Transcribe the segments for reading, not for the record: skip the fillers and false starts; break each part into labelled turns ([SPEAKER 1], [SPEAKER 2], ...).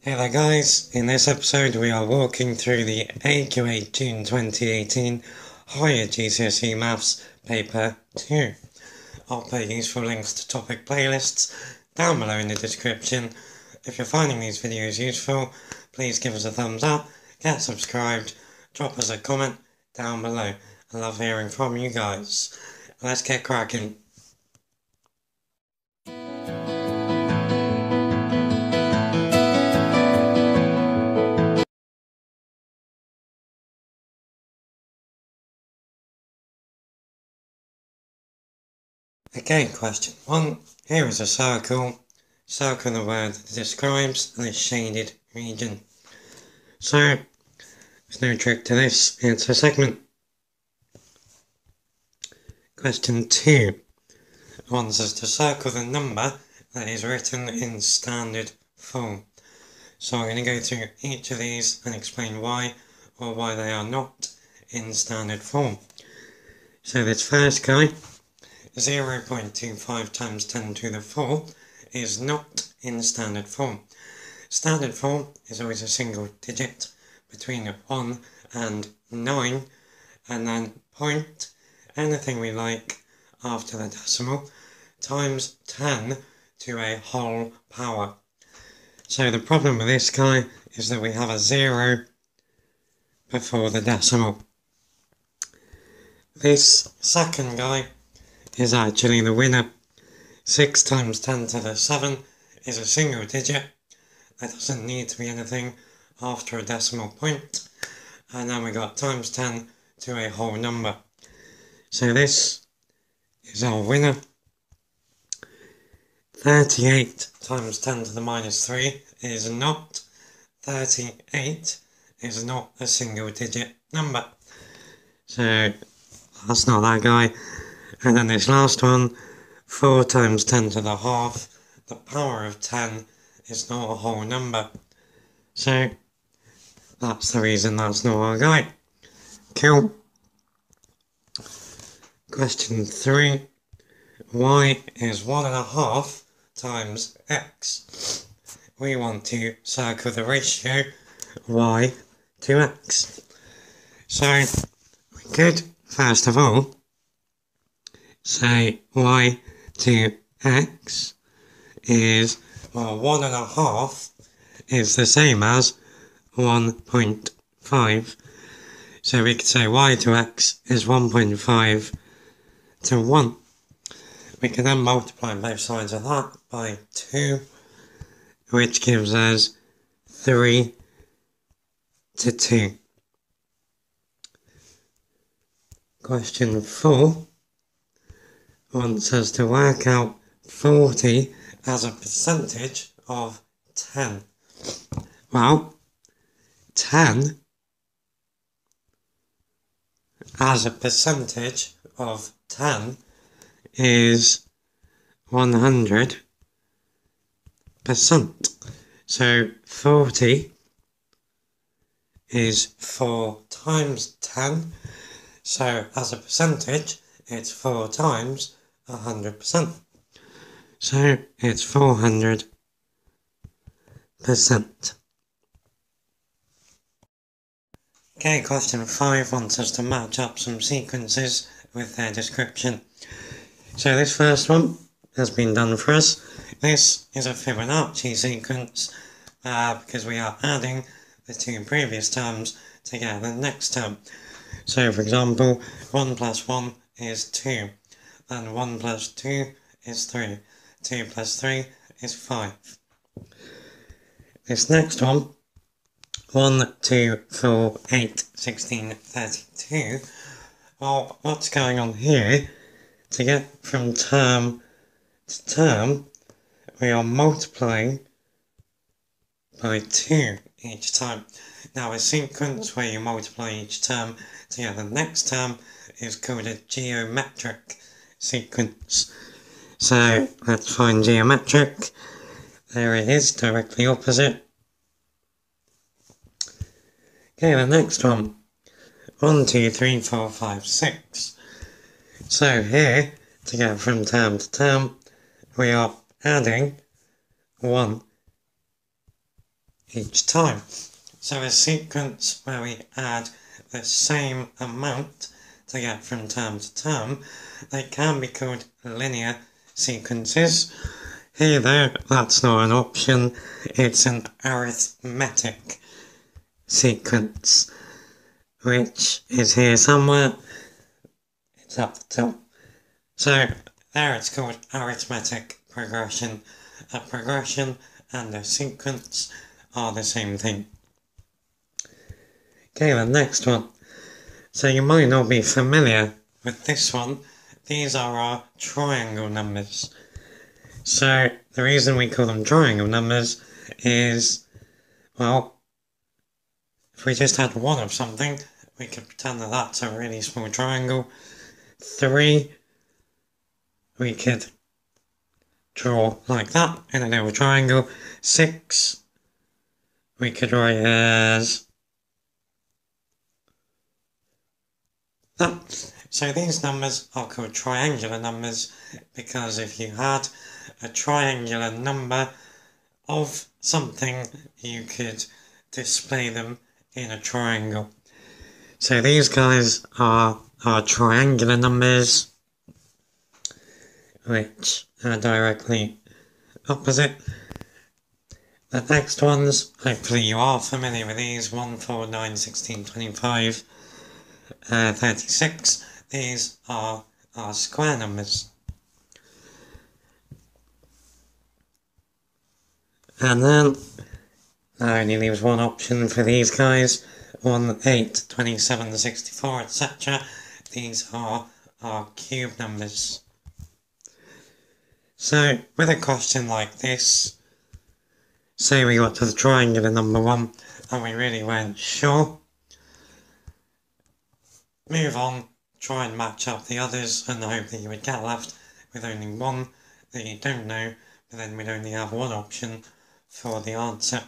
[SPEAKER 1] Hey there guys, in this episode we are walking through the AQA June 2018 Higher GCSE Maths Paper 2. I'll put useful links to topic playlists down below in the description. If you're finding these videos useful, please give us a thumbs up, get subscribed, drop us a comment down below. I love hearing from you guys. Let's get cracking. Okay, question 1. Here is a circle. Circle the word that describes the shaded region. So, there's no trick to this, it's a segment. Question 2 wants us to circle the number that is written in standard form. So I'm going to go through each of these and explain why or why they are not in standard form. So this first guy, 0.25 times 10 to the 4 is not in standard form. Standard form is always a single digit between 1 and 9, and then point anything we like after the decimal times 10 to a whole power. So the problem with this guy is that we have a 0 before the decimal. This second guy is actually the winner. 6 times 10 to the 7 is a single digit. There doesn't need to be anything after a decimal point. And then we got times 10 to a whole number. So this is our winner. 38 times 10 to the minus 3 is not. 38 is not a single digit number. So that's not that guy. And then this last one, 4 times 10 to the half, the power of 10 is not a whole number. So that's the reason that's not our guy. Cool. Question 3. Y is 1.5 times x. We want to circle the ratio y to x. So we could, first of all, say y to x is, well, 1.5 is the same as 1.5. So we could say y to x is 1.5 to 1. We can then multiply both sides of that by 2, which gives us 3 to 2. Question 4 wants us to work out 40 as a percentage of 10. Well, 10 as a percentage of 10 is 100%. So 40 is 4 times 10. So as a percentage, it's 4 times 100%. So it's 400%. Okay, question 5 wants us to match up some sequences with their description. So this first one has been done for us. This is a Fibonacci sequence because we are adding the two previous terms to get the next term. So for example, 1 plus 1 is 2, then 1 plus 2 is 3, 2 plus 3 is 5. This next one, 1, 2, 4, 8, 16, 32. Well, what's going on here? To get from term to term, we are multiplying by 2 each time. Now a sequence where you multiply each term to get the next term is called a geometric sequence. So let's find geometric. There it is, directly opposite. Okay, the next one. 1, 2, 3, 4, 5, 6. So here, to get from term to term, we are adding 1 each time. So a sequence where we add the same amount to get from term to term, they can be called linear sequences. Here though, that's not an option, it's an arithmetic sequence, which is here somewhere. It's up the top. So there it's called arithmetic progression. A progression and a sequence are the same thing. Okay, the next one. So you might not be familiar with this one. These are our triangle numbers. So the reason we call them triangle numbers is, well, if we just had one of something, we could pretend that that's a really small triangle. 3, we could draw like that in a little triangle. 6, we could write as that. So these numbers are called triangular numbers because if you had a triangular number of something, you could display them in a triangle. So these guys are our triangular numbers, which are directly opposite. The next ones, hopefully you are familiar with these, 1, 4, 9, 16, 25, 36. These are our square numbers. And then that only leaves one option for these guys, 1, 8, 27, 64, etc. These are our cube numbers. So, with a question like this, say we got to the triangular number 1 and we really weren't sure, move on, try and match up the others and hope that you would get left with only one that you don't know, but then we'd only have one option for the answer.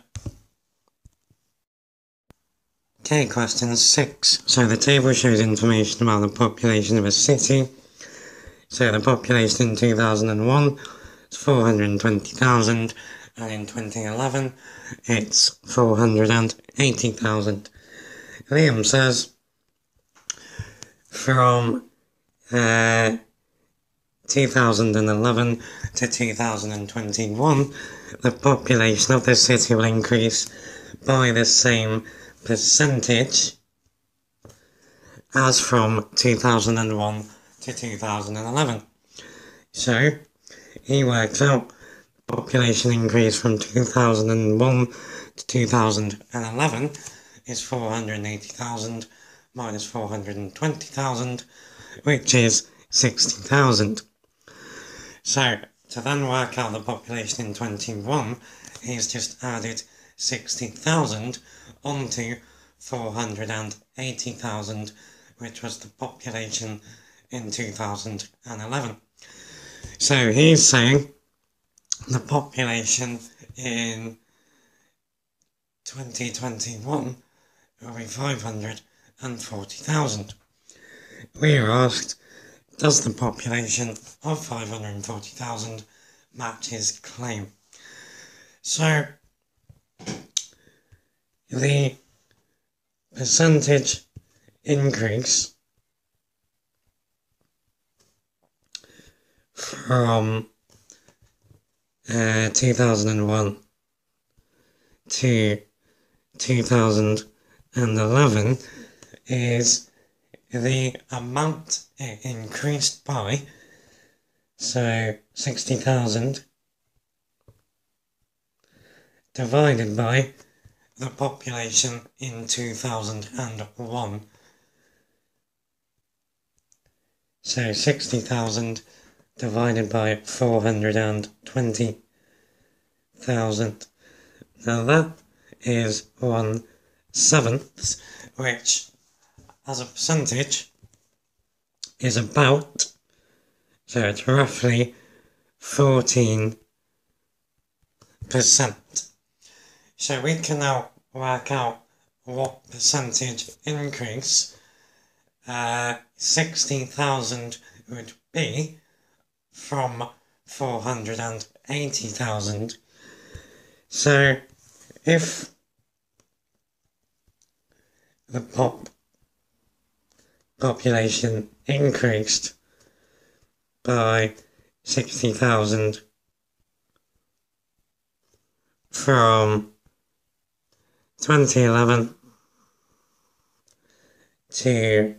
[SPEAKER 1] Okay, question 6. So the table shows information about the population of a city. So the population in 2001 is 420,000 and in 2011 it's 480,000. Liam says from 2011 to 2021 the population of the city will increase by the same percentage as from 2001 to 2011. So he works out population increase from 2001 to 2011 is 480,000 minus 420,000, which is 60,000. So to then work out the population in 21, he's just added 60,000 onto 480,000, which was the population in 2011. So he's saying the population in 2021 will be 540,000. We were asked, does the population of 540,000 match his claim? So the percentage increase from 2001 to 2011 is the amount it increased by, so 60,000 divided by the population in 2001. So 60,000 divided by 420,000. Now that is 1/7, which as a percentage is about, so it's roughly 14%. So we can now work out what percentage increase 60,000 would be from 480,000. So if the population increased by 60,000 from 2011 to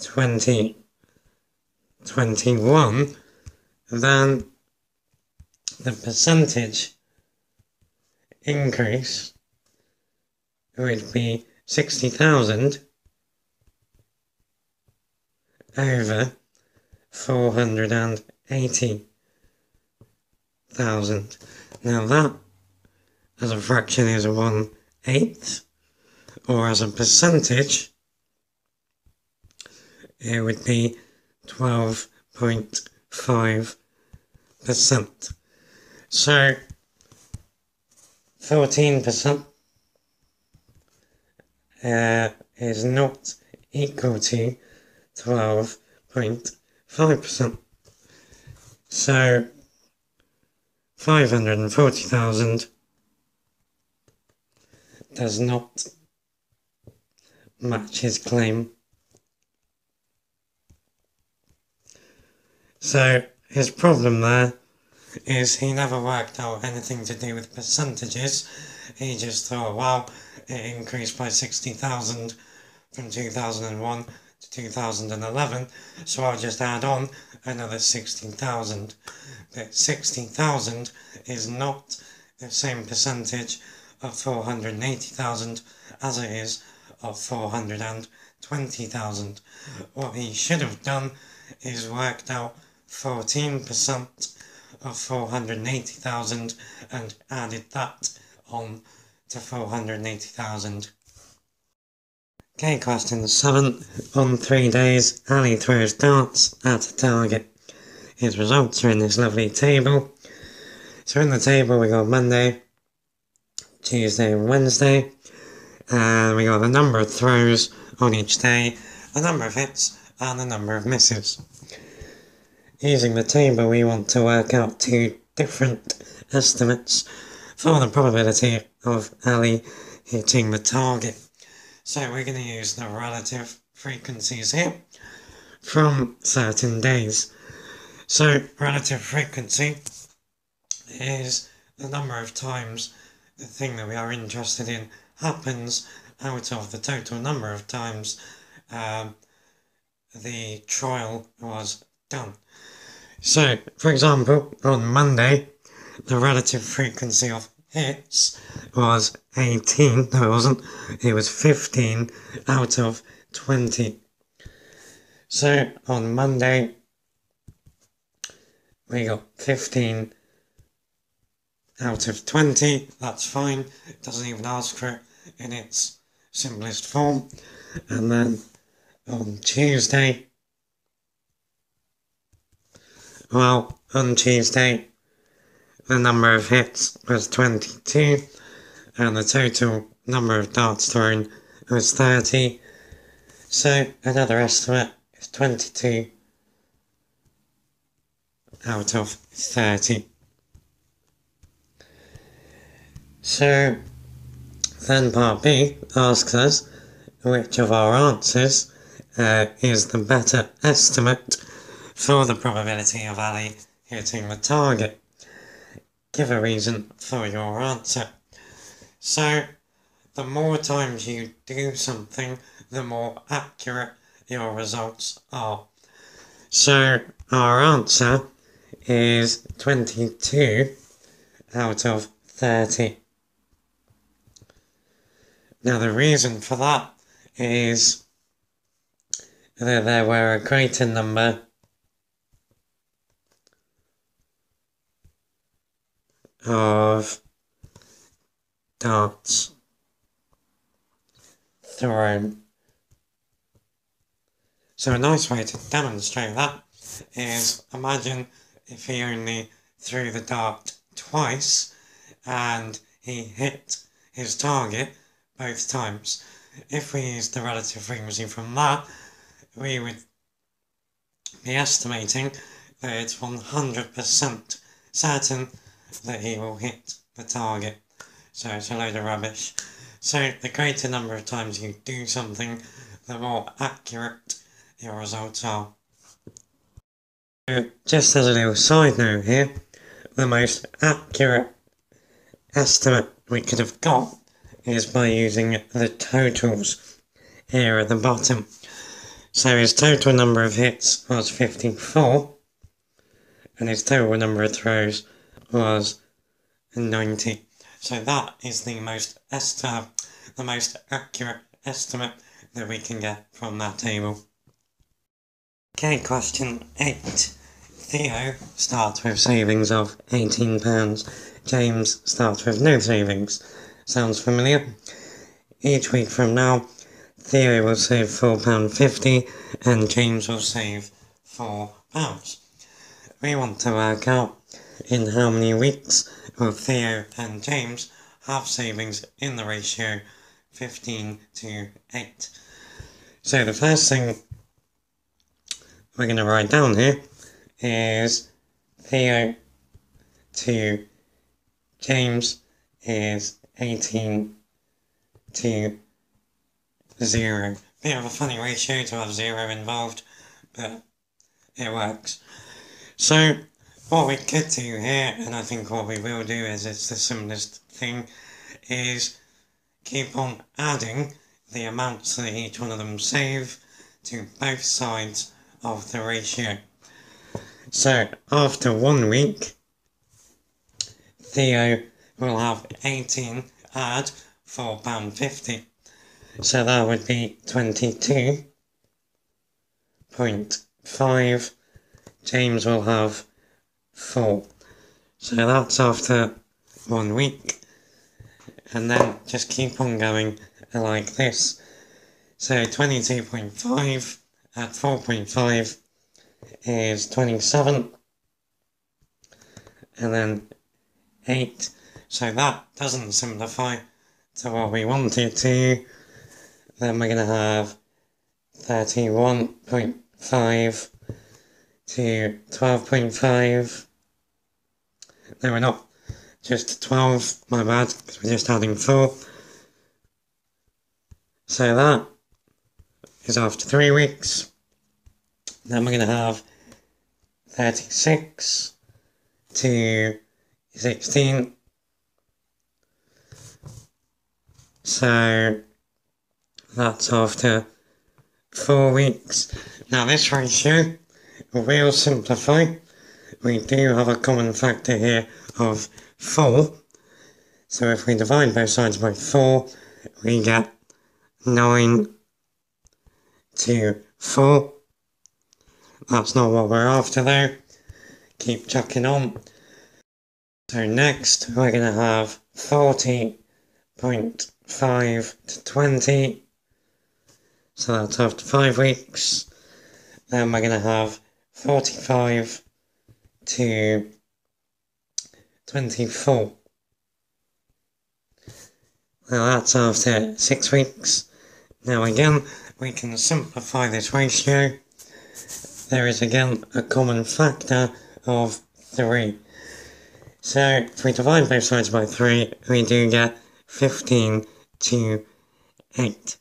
[SPEAKER 1] 2021, then the percentage increase would be 60,000 over 480,000. Now that as a fraction is 1/8, or as a percentage it would be 12.5%. So 14% is not equal to 12.5%. So 540,000 does not match his claim. So his problem there is he never worked out anything to do with percentages. He just thought, well, it increased by 60,000 from 2001 to 2011, so I'll just add on another 60,000. But 60,000 is not the same percentage of 480,000 as it is of 420,000. What he should have done is worked out 14% of 480,000 and added that on to 480,000. Okay, question 7. On 3 days, Ali throws darts at a target. His results are in this lovely table. So in the table we got Monday, Tuesday and Wednesday, and we got the number of throws on each day, the number of hits and the number of misses. Using the table we want to work out two different estimates for the probability of Ali hitting the target. So we're going to use the relative frequencies here from certain days. So relative frequency is the number of times the thing that we are interested in happens out of the total number of times the trial was done. So, for example, on Monday, the relative frequency of hits was 18. No, it wasn't. It was 15 out of 20. So, on Monday, we got 15 out of 20. That's fine. It doesn't even ask for it in its simplest form. And then on Tuesday, the number of hits was 22, and the total number of darts thrown was 30. So another estimate is 22 out of 30. So then part B asks us which of our answers is the better estimate for the probability of Ali hitting the target. Give a reason for your answer. So, the more times you do something, the more accurate your results are. So, our answer is 22 out of 30. Now, the reason for that is that there were a greater number of darts thrown. So a nice way to demonstrate that is imagine if he only threw the dart twice and he hit his target both times. If we use the relative frequency from that, we would be estimating that it's 100% certain that he will hit the target. so it's a load of rubbish. So the greater number of times you do something, the more accurate your results are. So just as a little side note here, the most accurate estimate we could have got is by using the totals here at the bottom. So his total number of hits was 54, and his total number of throws was 90. So that is the most accurate estimate that we can get from that table. Okay, question 8. Theo starts with savings of £18. James starts with no savings. Sounds familiar? Each week from now, Theo will save £4.50 and James will save £4. We want to work out in how many weeks will Theo and James have savings in the ratio 15:8. So the first thing we're going to write down here is Theo to James is 18:0. Bit of a funny ratio to have 0 involved, but it works. So what we could do here, and I think what we will do is it's the simplest thing, is keep on adding the amounts that each one of them save to both sides of the ratio. So after 1 week, Theo will have 18 add £4.50. So that would be 22.5. James will have 4. So that's after 1 week. And then just keep on going like this. So 22.5 at 4.5 is 27. And then 8. So that doesn't simplify to what we want it to. Then we're going to have 31.5 to 12.5. No, we're not. Just 12, my bad, because we're just adding 4. So that is after 3 weeks. Then we're going to have 36 to 16. So that's after 4 weeks. Now this ratio will simplify. We do have a common factor here of 4. So if we divide both sides by 4, we get 9 to 4. That's not what we're after though. Keep chucking on. So next we're going to have 40.5 to 20. So that's after 5 weeks. Then we're going to have 45 to 24. Now that's after 6 weeks. Now again, we can simplify this ratio. There is again a common factor of 3. So if we divide both sides by 3, we do get 15 to 8.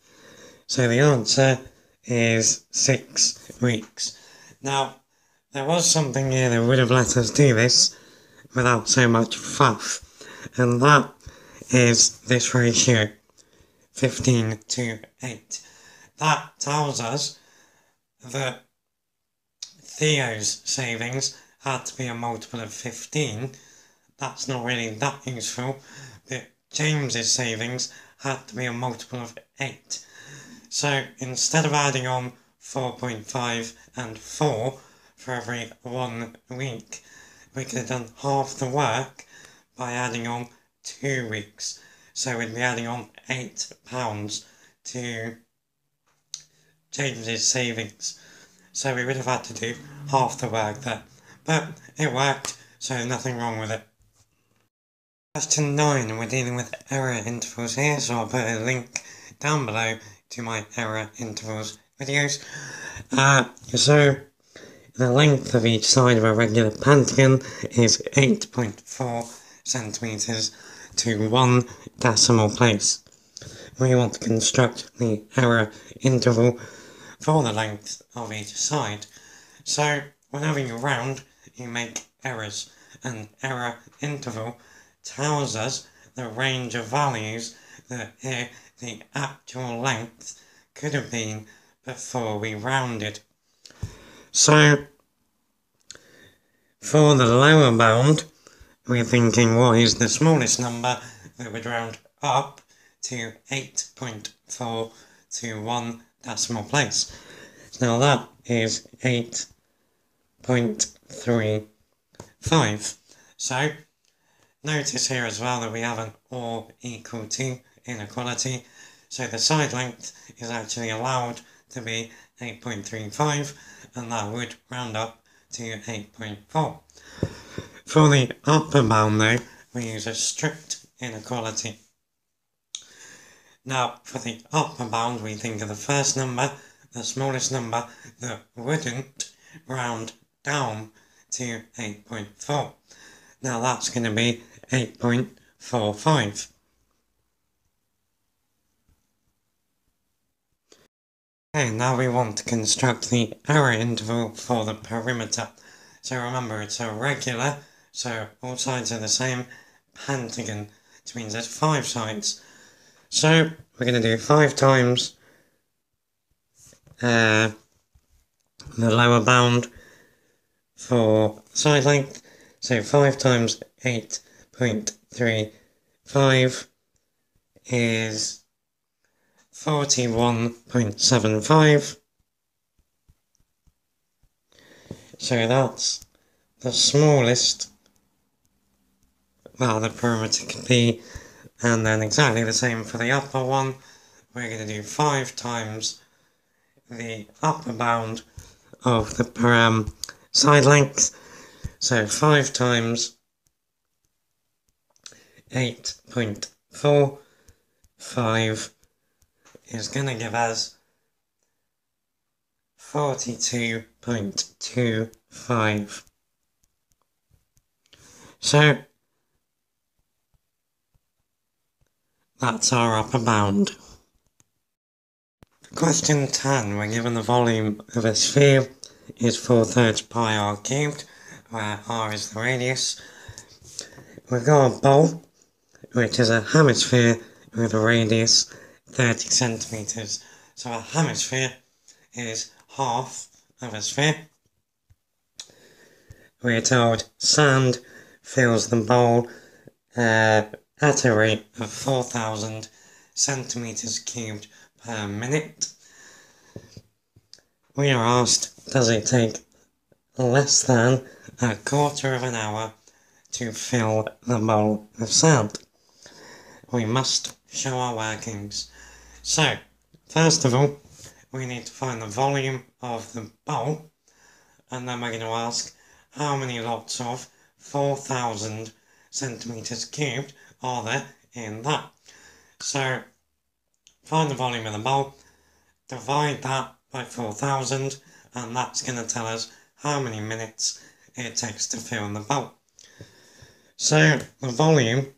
[SPEAKER 1] So the answer is 6 weeks. Now, there was something here that would have let us do this without so much faff, and that is this ratio, 15 to 8. That tells us that Theo's savings had to be a multiple of 15. That's not really that useful, but James's savings had to be a multiple of 8. So instead of adding on 4.5 and 4 for every 1 week, we could have done half the work by adding on 2 weeks. So we'd be adding on £8 to James's savings. So we would have had to do half the work there. But it worked, so nothing wrong with it. Question 9, we're dealing with error intervals here, so I'll put a link down below to my error intervals videos. So the length of each side of a regular pentagon is 8.4 centimetres to 1 decimal place. We want to construct the error interval for the length of each side. So whenever you round, you make errors. An error interval tells us the range of values that the actual length could have been before we rounded. So for the lower bound, we're thinking what is the smallest number that would round up to 8.4 to 1 decimal place. Now that is 8.35. So notice here as well that we have an or equal to inequality. So the side length is actually allowed to be 8.35 and that would round up to 8.4. For the upper bound though, we use a strict inequality. Now for the upper bound we think of the first number, the smallest number that wouldn't round down to 8.4. Now that's going to be 8.45. Okay, now we want to construct the error interval for the perimeter. So remember it's a regular, so all sides are the same, pentagon, which means there's 5 sides. So we're going to do 5 times the lower bound for side length. So 5 times 8.35 is 41.75. So that's the smallest, well, the perimeter can be, and then exactly the same for the upper one. We're going to do 5 times the upper bound of the side length. So 5 times 8.45 is going to give us 42.25. So that's our upper bound. For question 10, we're given the volume of a sphere is 4/3 pi r cubed, where r is the radius. We've got a bowl, which is a hemisphere with a radius 30 centimetres. So a hemisphere is half of a sphere. We're told sand fills the bowl at a rate of 4,000 centimetres cubed per minute. We are asked, does it take less than a quarter of an hour to fill the bowl of sand? We must show our workings. So, first of all, we need to find the volume of the bowl, and then we're going to ask how many lots of 4,000 centimetres cubed are there in that. So, find the volume of the bowl, divide that by 4,000, and that's going to tell us how many minutes it takes to fill the bowl. So, the volume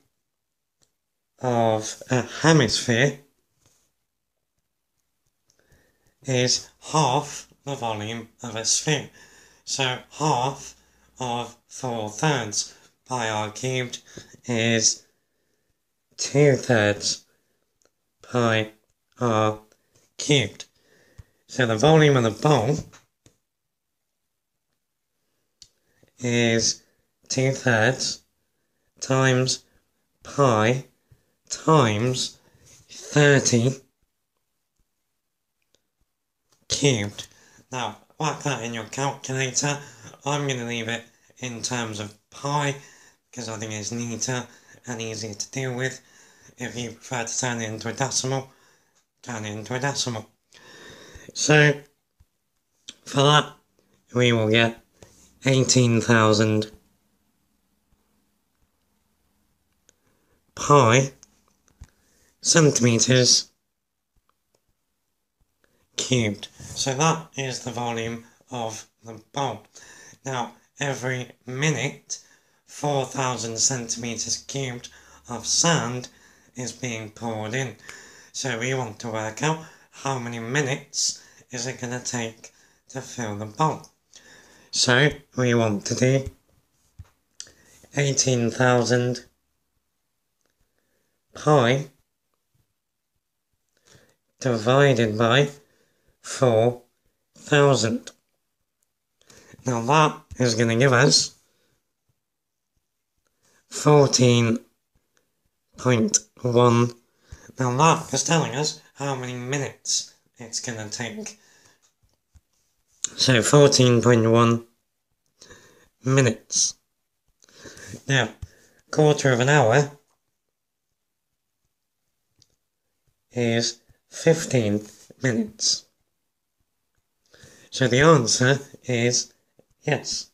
[SPEAKER 1] of a hemisphere is half the volume of a sphere. So half of 4/3 pi r cubed is 2/3 pi r cubed. So the volume of the bowl is 2/3 times pi times 30 cubed. Now, whack that in your calculator. I'm going to leave it in terms of pi because I think it's neater and easier to deal with. If you prefer to turn it into a decimal, turn it into a decimal. So, for that, we will get 18,000 pi centimetres cubed. So that is the volume of the bowl. Now, every minute, 4,000 centimetres cubed of sand is being poured in. So we want to work out how many minutes is it going to take to fill the bowl. So we want to do 18,000 pi divided by 4,000. Now that is going to give us 14.1. Now that is telling us how many minutes it's going to take. So 14.1 minutes. Now, quarter of an hour is 15 minutes. So the answer is yes,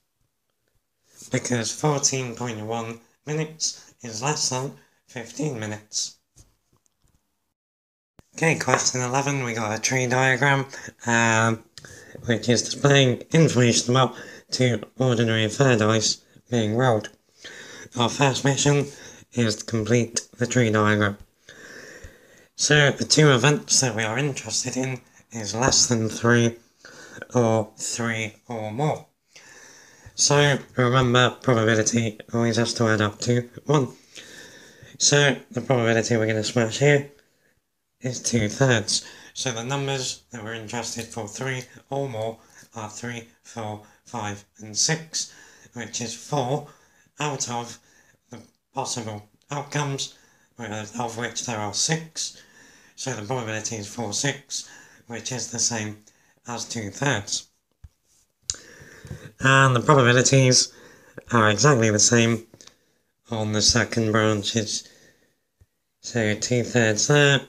[SPEAKER 1] because 14.1 minutes is less than 15 minutes. Okay, question 11, we got a tree diagram, which is displaying information about two ordinary affair dice being rolled. Our first mission is to complete the tree diagram. So the two events that we are interested in is less than 3 or 3 or more. So remember, probability always has to add up to 1. So the probability we're going to smash here is 2/3. So the numbers that we're interested for 3 or more are 3, 4, 5 and 6, which is 4 out of the possible outcomes, of which there are 6. So the probability is 4/6, which is the same as 2/3. And the probabilities are exactly the same on the second branches. So 2/3 there,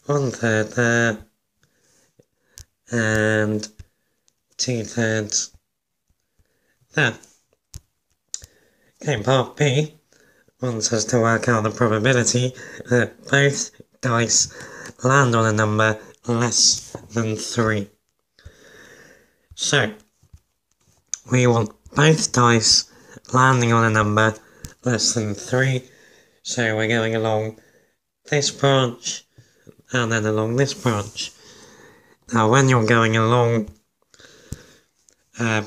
[SPEAKER 1] 1/3 there, and 2/3 there. Okay, part B wants us to work out the probability that both dice land on a number less than 3. So, we want both dice landing on a number less than 3. So we're going along this branch and then along this branch. Now when you're going along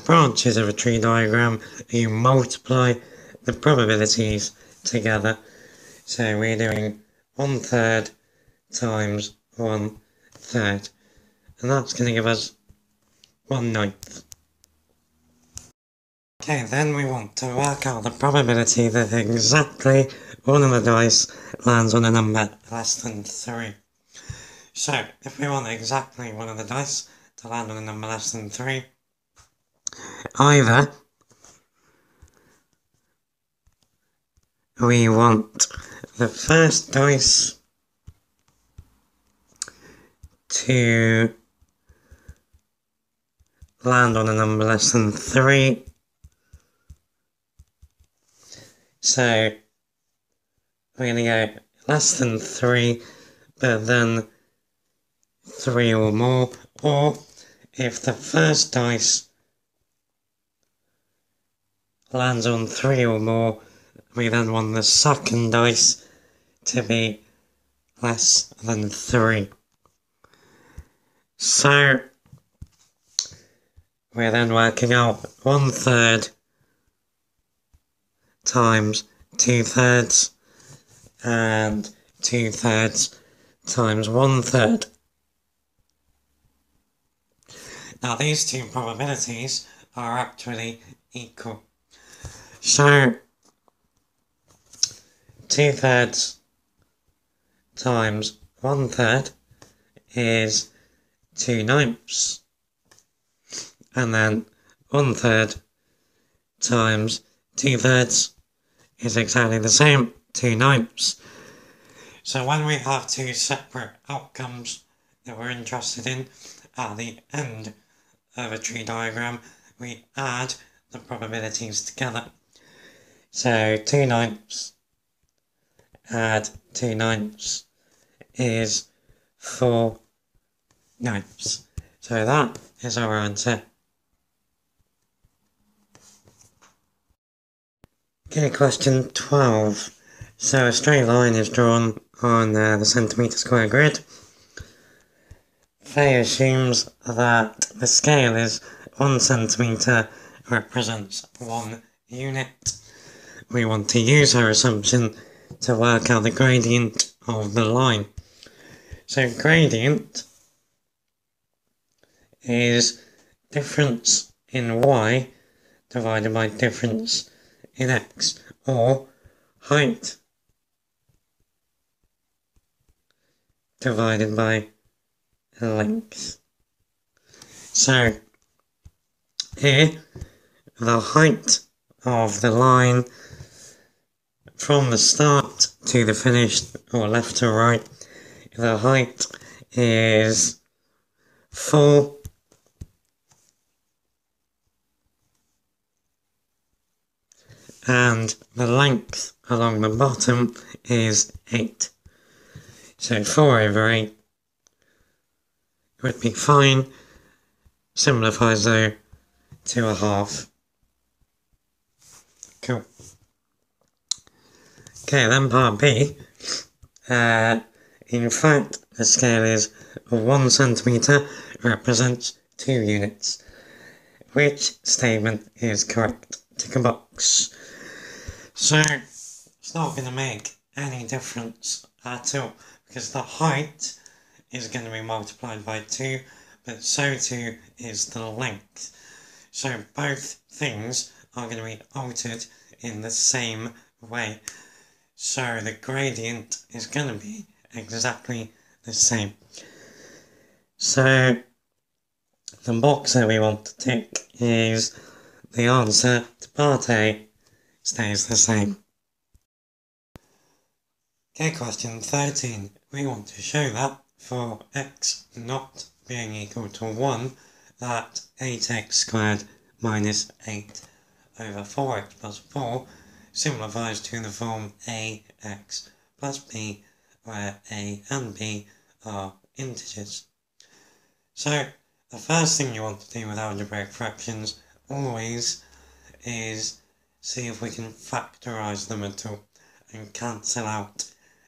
[SPEAKER 1] branches of a tree diagram, you multiply the probabilities together. So we're doing 1/3 times 1/3, and that's going to give us 1/9. Okay, then we want to work out the probability that exactly one of the dice lands on a number less than 3. So, if we want exactly one of the dice to land on a number less than 3, either we want the first dice to land on a number less than 3. So we're going to go less than 3, but then 3 or more, or if the first dice lands on 3 or more, we then want the second dice to be less than 3. So we're then working out 1/3 times 2/3 and 2/3 times 1/3. Now these two probabilities are actually equal. So 2/3 times 1/3 is 2/9, and then 1/3 times 2/3 is exactly the same, 2/9. So when we have two separate outcomes that we're interested in at the end of a tree diagram, we add the probabilities together. So 2/9 add 2/9 is 4/9. So that is our answer. Okay, question 12. So a straight line is drawn on the centimetre square grid. Faye assumes that the scale is 1 centimetre represents 1 unit. We want to use her assumption to work out the gradient of the line. So gradient is difference in y divided by difference in x, or height divided by length. So here, the height of the line from the start to the finish, or left to right, the height is 4 and the length along the bottom is 8. So 4 over 8 would be fine. Simplifies though to a half. Cool. Okay, then part B. In fact, the scale is 1 centimetre represents 2 units. Which statement is correct? Tick a box. So, it's not going to make any difference at all, because the height is going to be multiplied by 2, but so too is the length. So both things are going to be altered in the same way. So the gradient is going to be exactly the same. So the box that we want to tick is the answer to part A stays the same. Okay, question 13. We want to show that for x not being equal to 1, that 8x squared minus 8 over 4x plus 4 simplifies to the form ax plus b, where a and b are integers. So the first thing you want to do with algebraic fractions always is see if we can factorise them at all and cancel out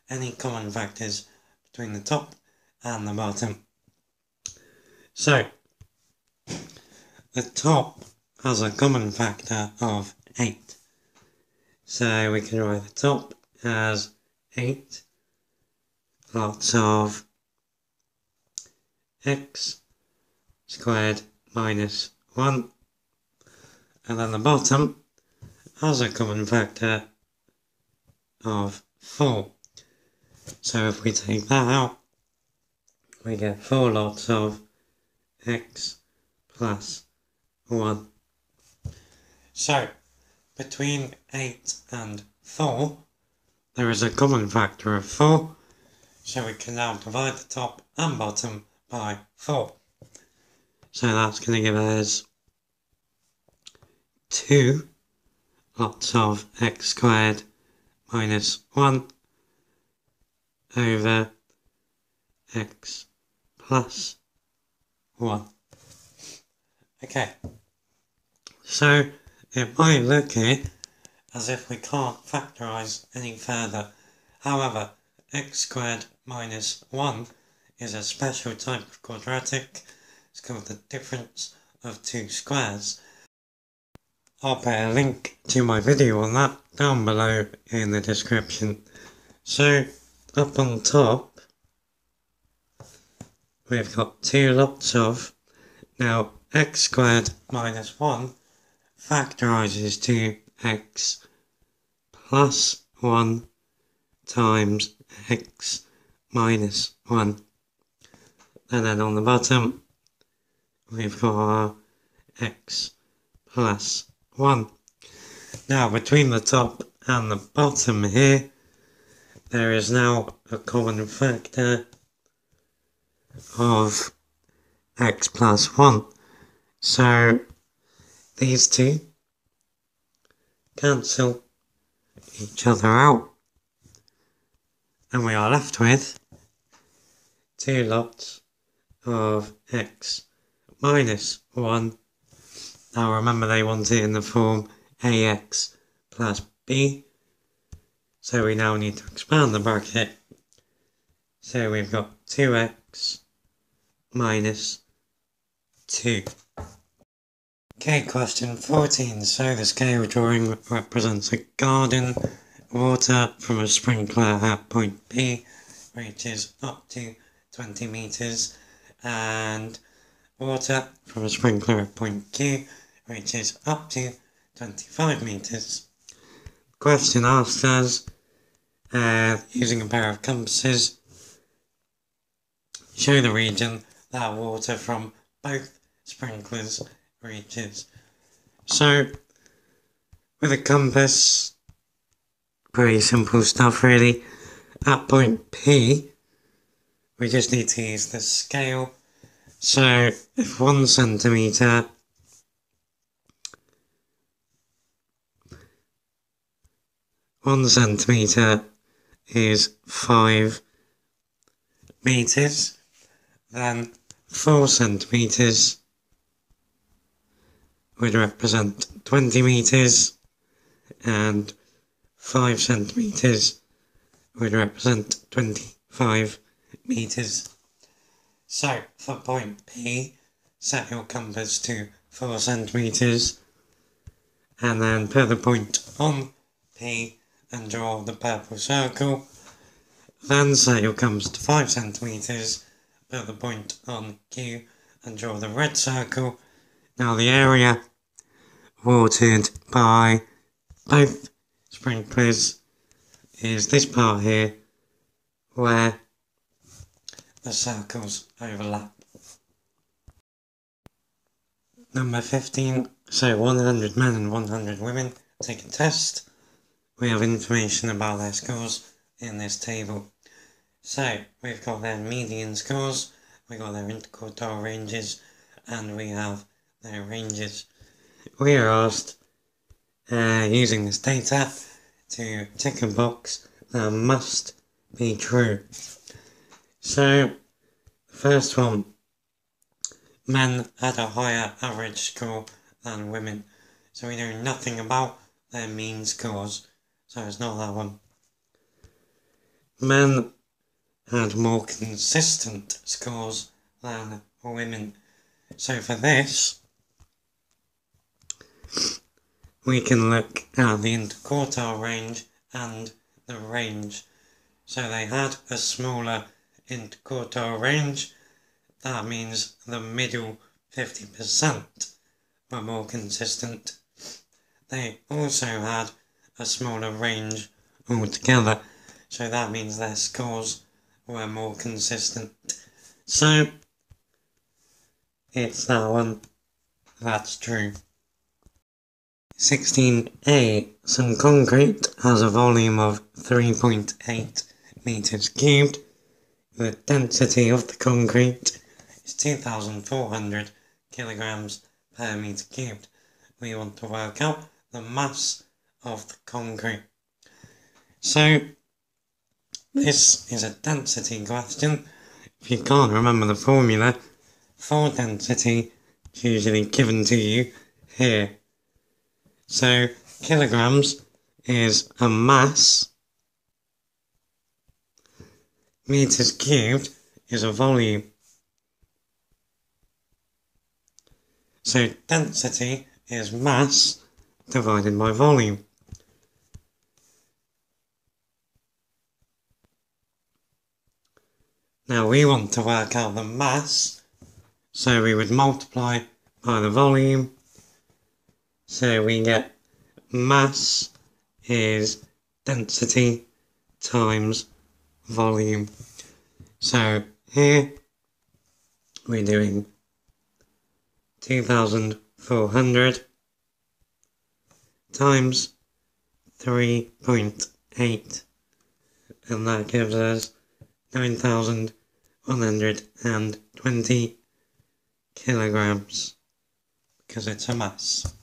[SPEAKER 1] any common factors between the top and the bottom. So the top has a common factor of 8. So we can write the top as 8 lots of x squared minus 1, and then the bottom has a common factor of 4. So if we take that out, we get 4 lots of x plus 1. So between 8 and 4 there is a common factor of 4, so we can now divide the top and bottom by 4. So that's going to give us 2 lots of x squared minus 1 over x plus 1. Okay, so it might look here as if we can't factorise any further. However, x squared minus 1 is a special type of quadratic. It's called the difference of two squares. I'll put a link to my video on that down below in the description. So up on top we've got 2 lots of, now x squared minus 1 factorises to x plus 1 times x minus 1. And then on the bottom we've got our x plus 1. Now between the top and the bottom here there is now a common factor of x plus 1. So these two cancel each other out and we are left with 2 lots of x minus 1. Now remember they want it in the form ax plus b, So we now need to expand the bracket. So we've got 2x minus 2. Okay, question 14. So the scale drawing represents a garden. Water from a sprinkler at point P reaches up to 20 meters, and water from a sprinkler at point Q reaches up to 25 meters. Question asks us, using a pair of compasses, show the region that water from both sprinklers reaches. So, with a compass, pretty simple stuff really. At point P, we just need to use the scale. So, if 1 centimetre is 5 meters, then 4 centimetres would represent 20 meters, and 5 centimetres would represent 25 meters. So, for point P, set your compass to 4 centimetres, and then put the point on P and draw the purple circle. Then set your compass to 5 centimetres, put the point on Q and draw the red circle. Now the area watered by both sprinklers is this part here where the circles overlap. Number 15. So 100 men and 100 women take a test. We have information about their scores in this table. So we've got their median scores, we've got their interquartile ranges, and we have their ranges. We are asked, using this data, to tick a box that must be true. So, the first one, men had a higher average score than women. So we know nothing about their mean scores, so it's not that one. Men had more consistent scores than women. So for this, we can look at the interquartile range and the range. So they had a smaller interquartile range. That means the middle 50% were more consistent. They also had a smaller range altogether. So that means their scores were more consistent. So it's that one. That's true. 16a. Some concrete has a volume of 3.8 meters cubed. The density of the concrete is 2,400 kilograms per meter cubed. We want to work out the mass of the concrete. So, this is a density question. If you can't remember the formula for density, it's usually given to you here. So, kilograms is a mass, meters cubed is a volume. So, density is mass divided by volume. Now we want to work out the mass, so we would multiply by the volume. So we get mass is density times volume. So here we're doing 2,400 times 3.8, and that gives us 9,120 kilograms, because it's a mass.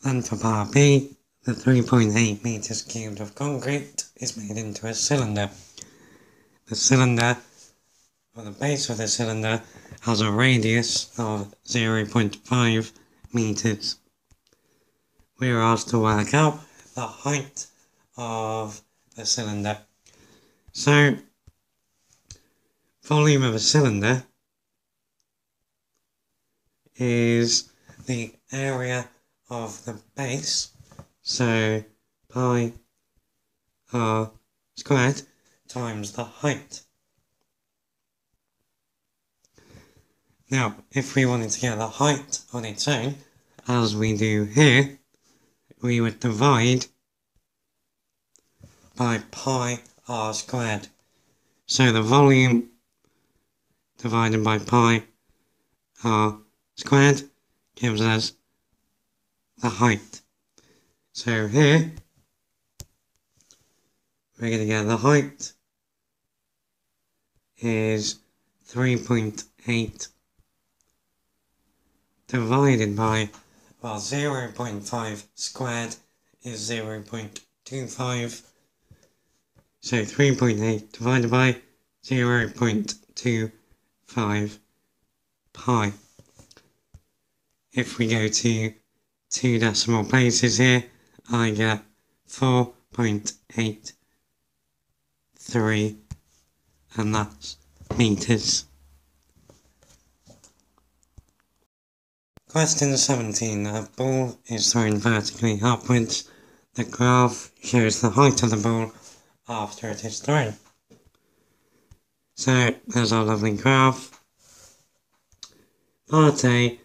[SPEAKER 1] Then for part B, the 3.8 meters cubed of concrete is made into a cylinder. The cylinder, or the base of the cylinder, has a radius of 0.5 meters. We are asked to work out the height of the cylinder. So, volume of a cylinder is the area of the base, so pi r squared times the height. Now, if we wanted to get the height on its own, as we do here, we would divide by pi r squared. So the volume divided by pi r squared gives us the height. So here, we're going to get the height is 3.8 divided by, well, 0.5 squared is 0.25. So 3.8 divided by 0.25 pi. If we go to 2 decimal places here, I get 4.83, and that's meters. Question 17. A ball is thrown vertically upwards. The graph shows the height of the ball after it is thrown. So there's our lovely graph. Part A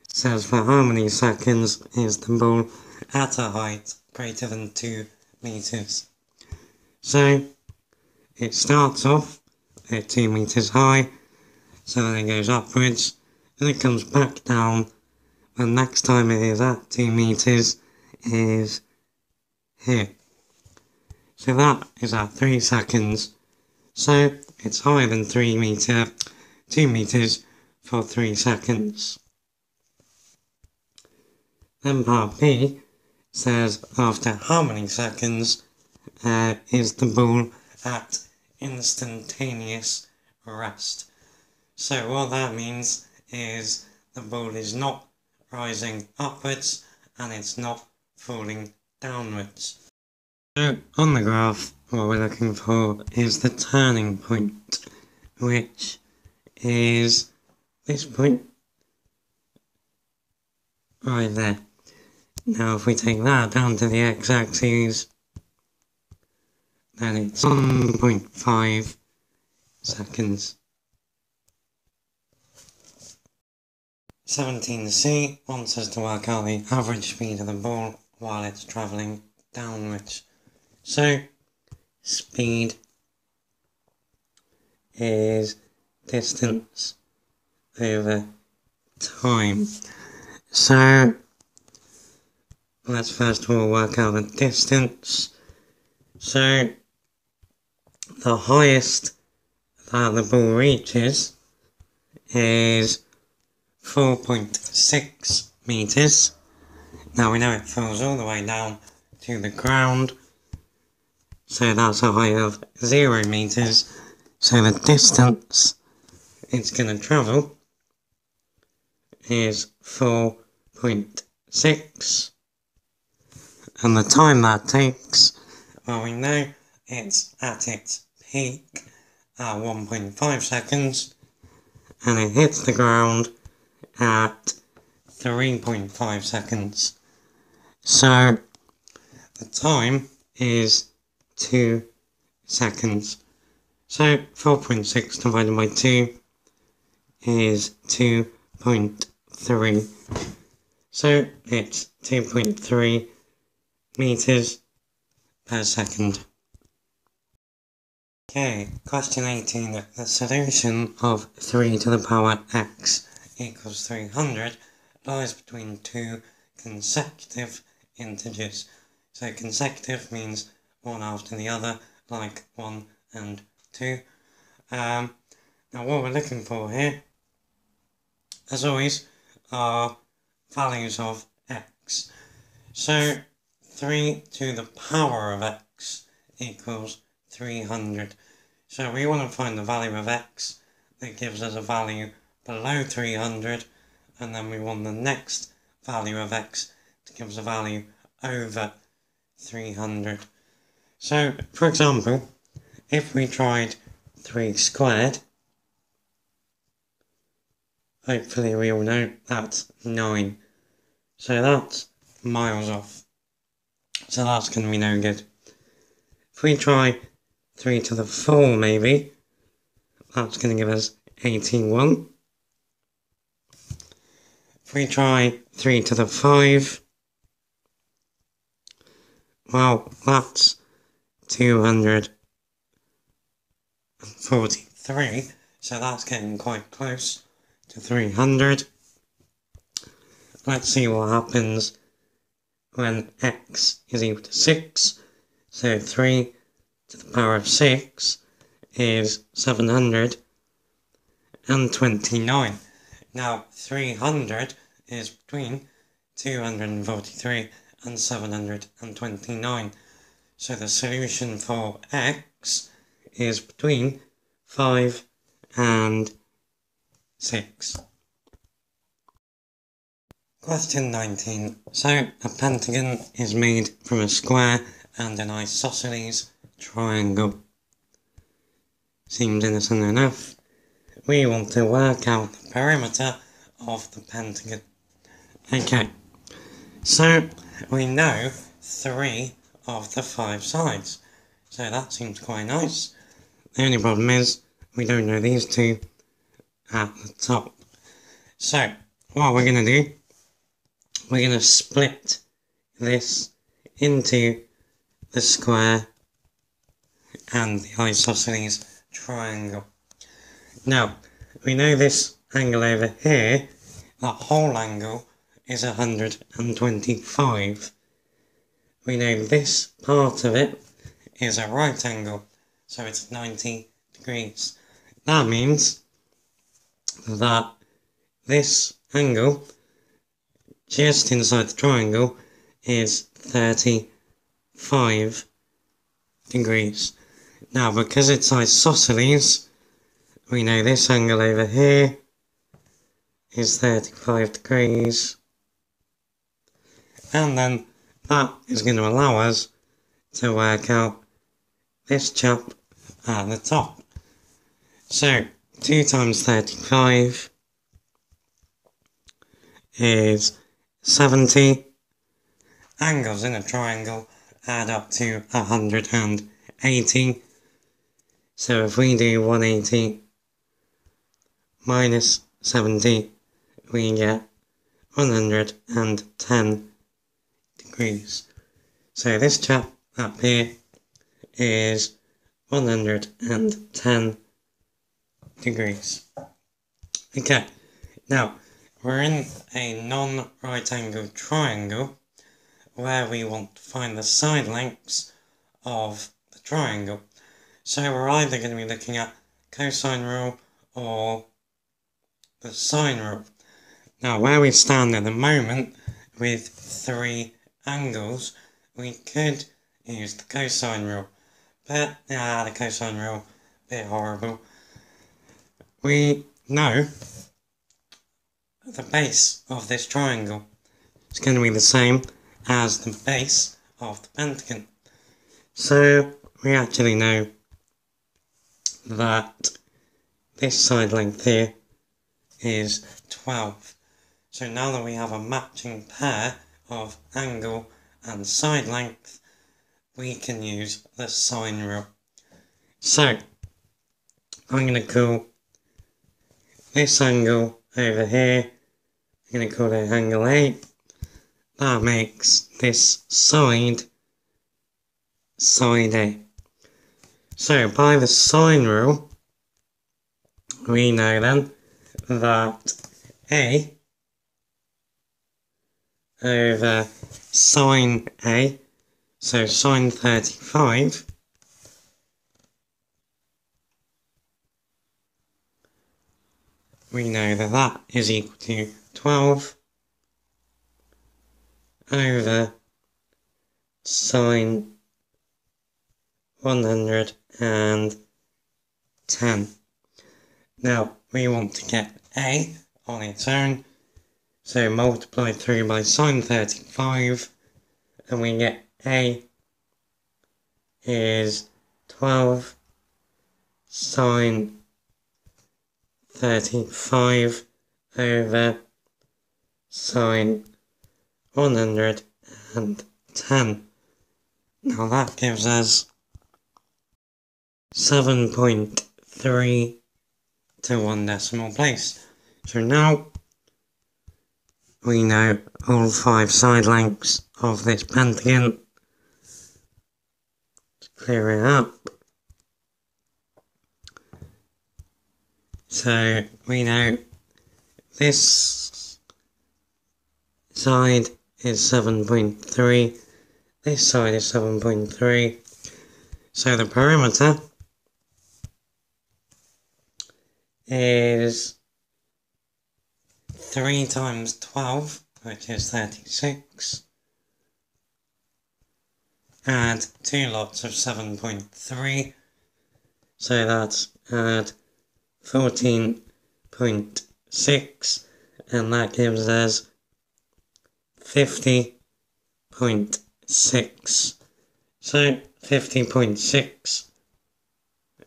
[SPEAKER 1] says for how many seconds is the ball at a height greater than 2 meters. So it starts off at 2 meters high, so then it goes upwards, and it comes back down. The next time it is at 2 meters is here. So that is at 3 seconds. So it's higher than 2 meters for 3 seconds. Then part B says after how many seconds is the ball at instantaneous rest. So what that means is the ball is not rising upwards and it's not falling downwards. So on the graph, what we're looking for is the turning point, which is this point right there. Now if we take that down to the x-axis, then it's 1.5 seconds. 17C wants us to work out the average speed of the ball while it's travelling downwards. So, speed is distance over time. So, let's first of all work out the distance. So, the highest that the ball reaches is 4.6 meters. Now we know it falls all the way down to the ground, so that's a height of 0 meters. So the distance it's going to travel is 4.6, and the time that takes, well, we know it's at its peak at 1.5 seconds, and it hits the ground at 3.5 seconds. So the time is 2 seconds. So 4.6 divided by 2 is 2.3. So it's 2.3 meters per second. Okay, question 18. The solution of 3 to the power x equals 300 lies between 2 consecutive integers. So consecutive means one after the other, like 1 and 2. Now what we're looking for here, as always, are values of x. So 3 to the power of x equals 300. So we want to find the value of x that gives us a value below 300, and then we want the next value of x to give us a value over 300. So, for example, if we tried 3 squared, hopefully we all know that's 9. So that's miles off. So that's going to be no good. If we try 3 to the 4 maybe, that's going to give us 81. If we try 3 to the 5, well, that's 243, so that's getting quite close to 300. Let's see what happens when x is equal to 6. So 3 to the power of 6 is 729. Now 300 is between 243 and 729. So the solution for x is between 5 and 6. Question 19. So a pentagon is made from a square and an isosceles triangle. Seems innocent enough. We want to work out the perimeter of the pentagon. Okay, so we know 3 of the 5 sides, so that seems quite nice. The only problem is we don't know these two at the top. So what we're going to do, we're going to split this into the square and the isosceles triangle. Now, we know this angle over here, the whole angle is 125. We know this part of it is a right angle, so it's 90 degrees. That means that this angle just inside the triangle is 35 degrees. Now, because it's isosceles, we know this angle over here is 35 degrees. And then that is going to allow us to work out this chap at the top. So 2 times 35 is 70. Angles in a triangle add up to 180. So if we do 180 minus 70, we get 110 degrees. So this chap up here is 110 degrees. Okay, now we're in a non-right angled triangle where we want to find the side lengths of the triangle. So we're either going to be looking at cosine rule or the sine rule. Now where we stand at the moment with 3 angles, we could use the cosine rule, but the cosine rule, a bit horrible. We know the base of this triangle is going to be the same as the base of the pentagon. So we actually know that this side length here is 12. So now that we have a matching pair of angle and side length, we can use the sine rule. So I'm going to call this angle over here, I'm going to call it angle A. That makes this side A. So by the sine rule, we know then that A over sine A, so sine 35, we know that that is equal to 12 over sine 110. Now we want to get A on its own, so multiply through by sine 35 and we get A is 12 sine 35 over sine 110. Now that gives us 7.3 to 1 decimal place. So now we know all 5 side lengths of this pentagon. Let's clear it up. So we know this side is 7.3, this side is 7.3, so the perimeter is 3 times 12, which is 36, add 2 lots of 7.3, so that's add 14.6, and that gives us 50.6. So 50.6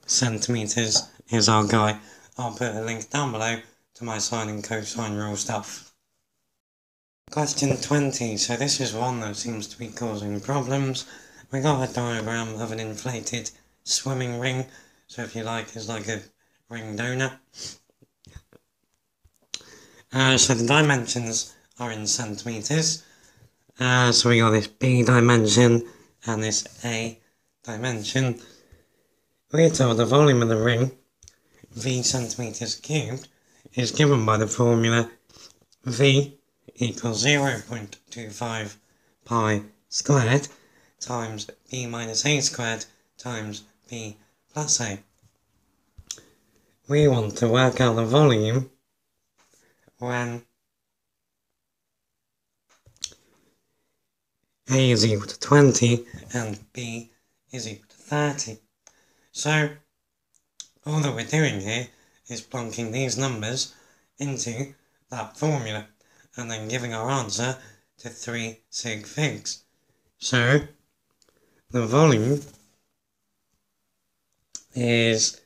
[SPEAKER 1] centimetres is our guy. I'll put a link down below to my sine and cosine rule stuff. Question 20. So this is one that seems to be causing problems. We got a diagram of an inflated swimming ring. So if you like, it's like a ring donut. So the dimensions are in centimetres. So we got this B dimension and this A dimension. We're told the volume of the ring, V centimetres cubed, is given by the formula V equals 0.25 pi squared times B minus A squared times B plus A. We want to work out the volume when A is equal to 20 and B is equal to 30. So all that we're doing here is plonking these numbers into that formula and then giving our answer to 3 sig figs. So the volume is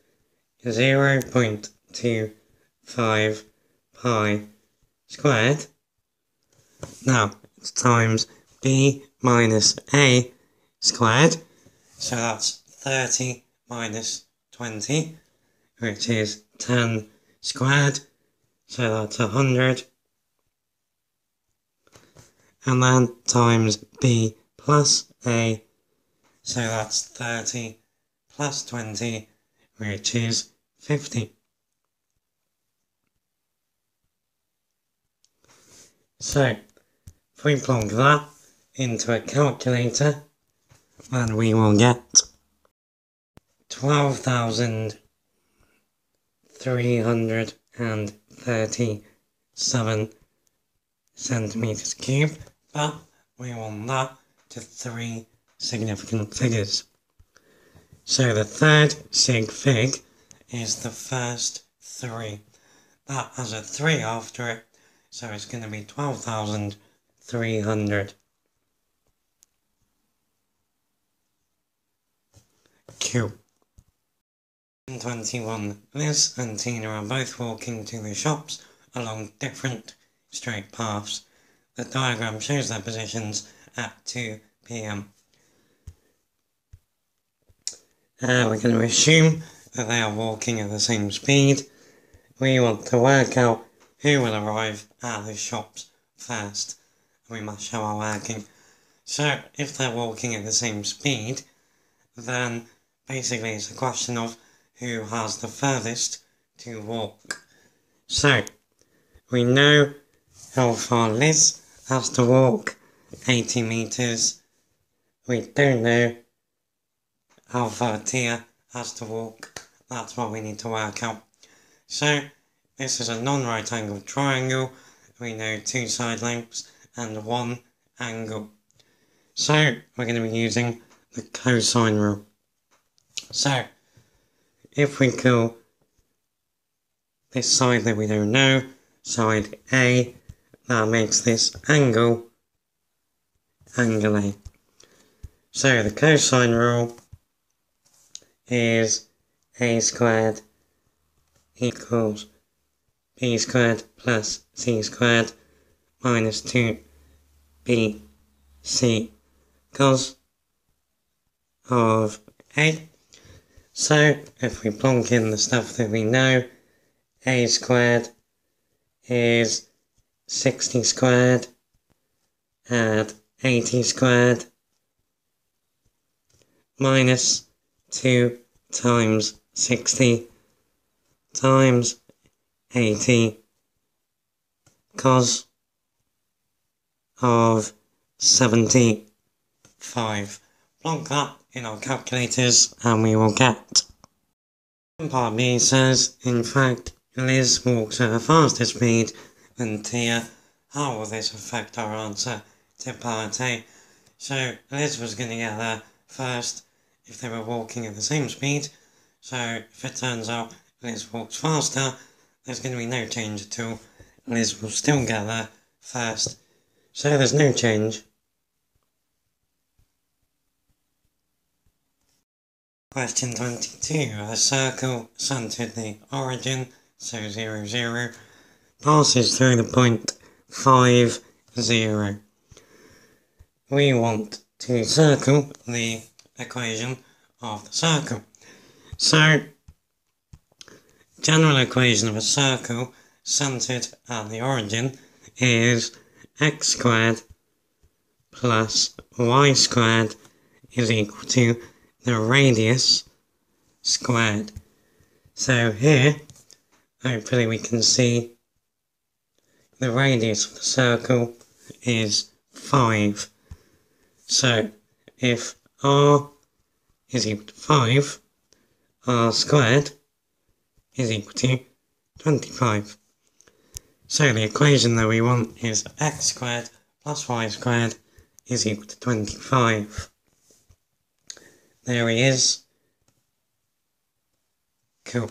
[SPEAKER 1] 0.25 pi squared. Now it's times B minus A squared, so that's 30 minus 20, which is 10 squared, so that's 100, and then times B plus A, so that's 30 plus 20, which is 50. So if we plug that into a calculator, then we will get 12,337 centimetres cubed, but we want that to 3 significant figures. So the third sig fig is the first 3. That has a 3 after it, so it's going to be 12,300. Q. 21. Liz and Tina are both walking to the shops along different straight paths. The diagram shows their positions at 2 p.m. We're going to assume that they are walking at the same speed. We want to work out who will arrive at the shops first. We must show our working. So if they're walking at the same speed, then basically it's a question of who has the furthest to walk. So we know how far Liz has to walk, 80 metres. We don't know how far Tia has to walk. That's what we need to work out. So this is a non-right angled triangle. We know 2 side lengths and 1 angle. So we're going to be using the cosine rule. So if we call this side that we don't know side A, that makes this angle A. So the cosine rule is a squared equals b squared plus c squared minus 2bc cos of a. So if we plonk in the stuff that we know, a squared is 60 squared add 80 squared minus 2 times 60 times 80 cos of 75. Plonk that in our calculators and we will get. Part B says, in fact, Liz walks at a faster speed than Tia. How will this affect our answer to part A? So Liz was going to get there first if they were walking at the same speed. So if it turns out Liz walks faster, there's going to be no change at all. Liz will still get there first. So there's no change. Question 22. A circle centered the origin, so 0, 0, passes through the point 5, 0. We want to circle the equation of the circle. So, general equation of a circle centered at the origin is x squared plus y squared is equal to the radius squared. So here, hopefully we can see the radius of the circle is 5. So if r is equal to 5, r squared is equal to 25. So the equation that we want is x squared plus y squared is equal to 25. There he is. Cool.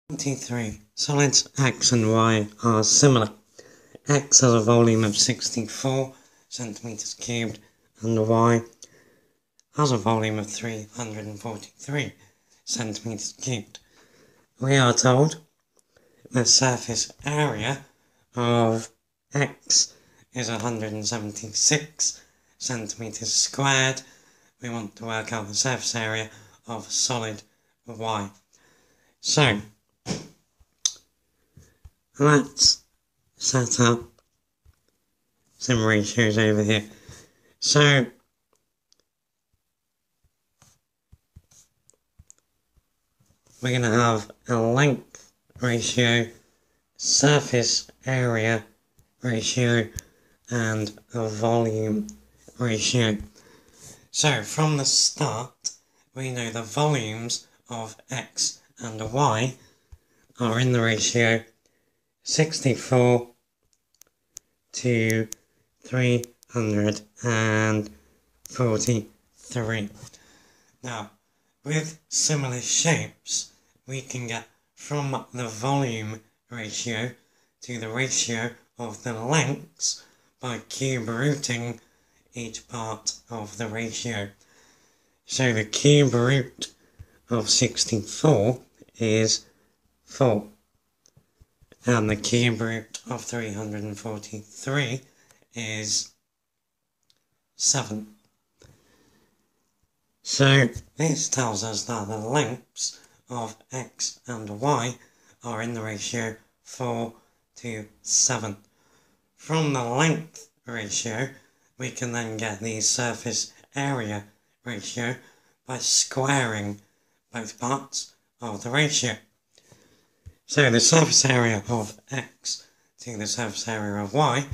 [SPEAKER 1] 23. Solids x and y are similar. X has a volume of 64 centimeters cubed and y has a volume of 343 centimeters cubed. We are told the surface area of x is 176 centimeters squared. We want to work out the surface area of a solid y. So, let's set up some ratios over here. So, we're going to have a length ratio, surface area ratio, and a volume ratio. So from the start, we know the volumes of x and y are in the ratio 64 to 343. Now, with similar shapes, we can get from the volume ratio to the ratio of the lengths by cube rooting each part of the ratio. So the cube root of 64 is 4, and the cube root of 343 is 7. So this tells us that the lengths of x and y are in the ratio 4 to 7. From the length ratio, we can then get the surface area ratio by squaring both parts of the ratio. So the surface area of x to the surface area of y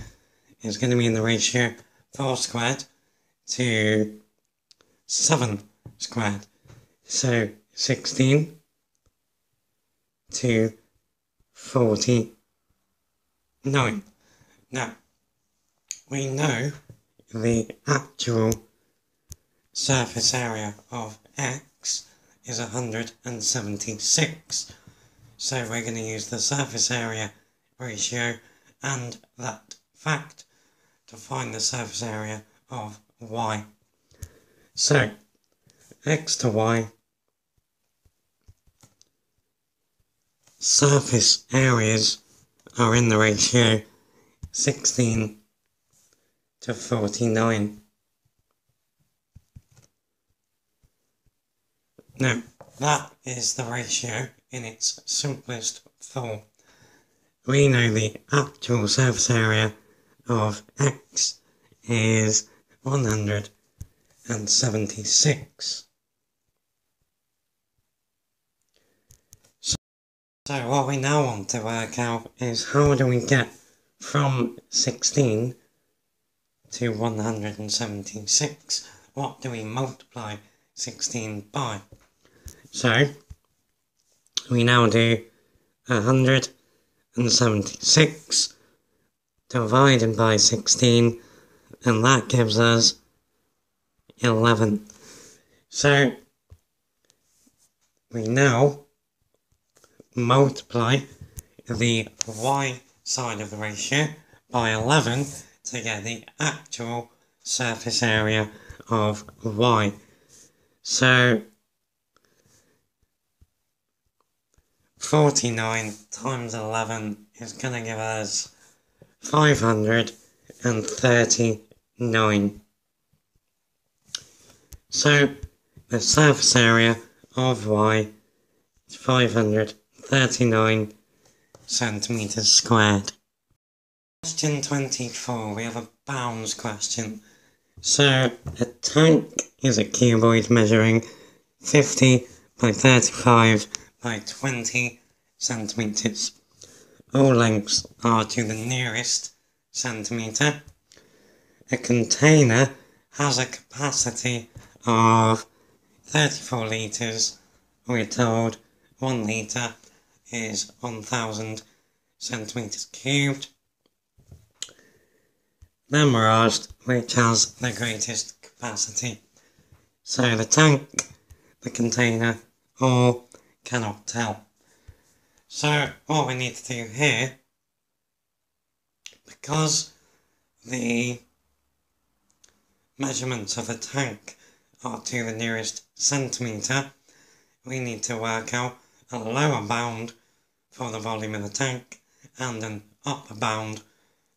[SPEAKER 1] is going to be in the ratio 4 squared to 7 squared. So 16 to 49. Now, we know the actual surface area of x is 176. So we're going to use the surface area ratio and that fact to find the surface area of y. So x to y, surface areas are in the ratio 16 to 49. Now, that is the ratio in its simplest form. We know the actual surface area of x is 176. So what we now want to work out is how do we get from 16 to 176? What do we multiply 16 by? So we now do 176 divided by 16, and that gives us 11. So we now multiply the y side of the ratio by 11 to get the actual surface area of y. So 49 times 11 is going to give us 539. So the surface area of y is 539 centimeters squared. Question 24, we have a bounds question. So a tank is a cuboid measuring 50 by 35 by 20 centimeters. All lengths are to the nearest centimeter. A container has a capacity of 34 litres. We're told 1 litre is 1000 centimetres cubed. Then we're asked which has the greatest capacity. So the tank, the container, or cannot tell. So what we need to do here, because the measurements of the tank are to the nearest centimetre, we need to work out a lower bound for the volume of the tank and an upper bound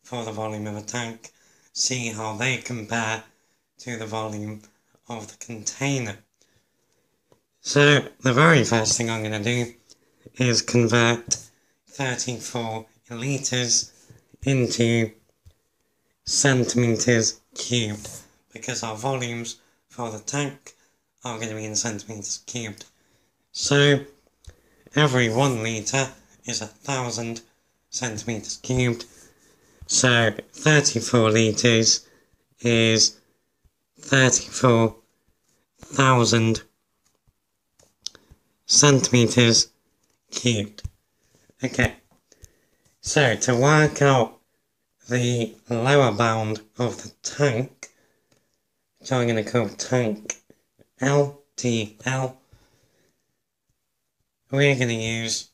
[SPEAKER 1] for the volume of the tank. See how they compare to the volume of the container. So the very first thing I'm going to do is convert 34 litres into centimetres cubed, because our volumes for the tank are going to be in centimetres cubed. So every 1 litre is 1000 centimetres cubed. So 34 litres is 34,000 centimetres cubed. Okay, so to work out the lower bound of the tank, which I'm going to call tank LTL, we're going to use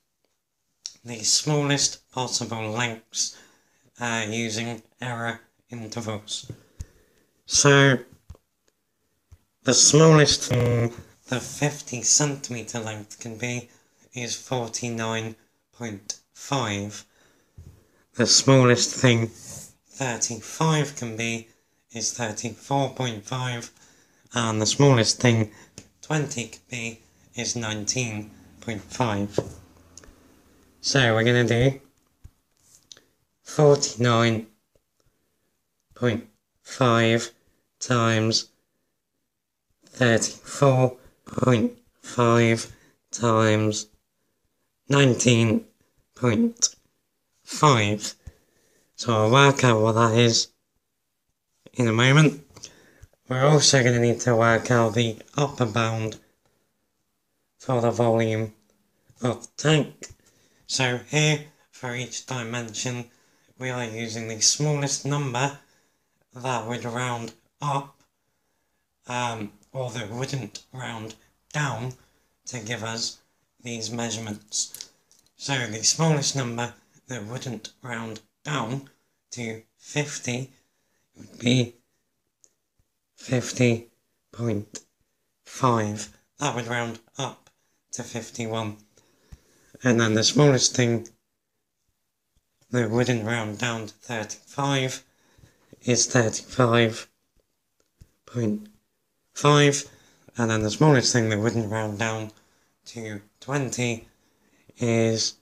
[SPEAKER 1] the smallest possible lengths using error intervals. So the smallest thing the 50 centimetre length can be is 49.5. The smallest thing 35 can be is 34.5, and the smallest thing 20 can be is 19.5. So we're going to do 49.5 times 34.5 times 19.5. So I'll work out what that is in a moment. We're also going to need to work out the upper bound for the volume of the tank. So here, for each dimension, we are using the smallest number that would round up, or that wouldn't round down, to give us these measurements. So the smallest number that wouldn't round down to 50 would be 50.5. 5. That would round up to 51. And then the smallest thing that wouldn't round down to 35 is 35.5. And then the smallest thing that wouldn't round down to 20 is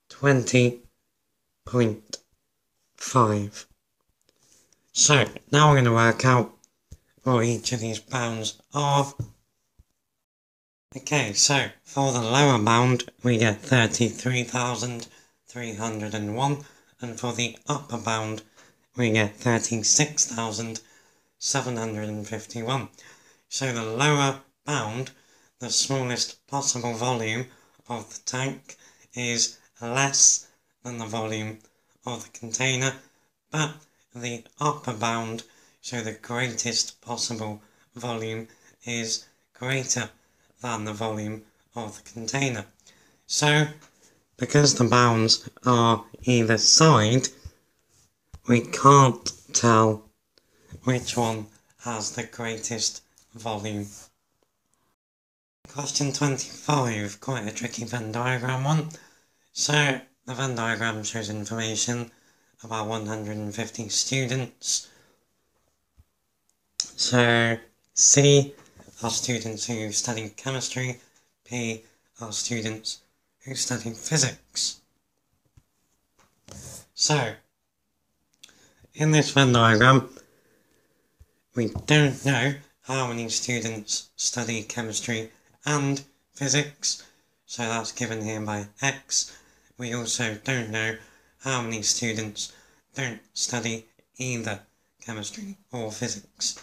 [SPEAKER 1] 20.5. So now we're going to work out what each of these bounds are. Okay, so for the lower bound we get 33,301, and for the upper bound we get 36,751. So the lower bound, the smallest possible volume of the tank, is less than the volume of the container, but the upper bound, so the greatest possible volume, is greater than the volume of the container. So, because the bounds are either side, we can't tell which one has the greatest volume. Question 25, quite a tricky Venn diagram one. So, the Venn diagram shows information about 150 students. So, C are students who study chemistry, P are students who study physics. So, in this Venn diagram, we don't know how many students study chemistry and physics, so that's given here by X. We also don't know how many students don't study either chemistry or physics,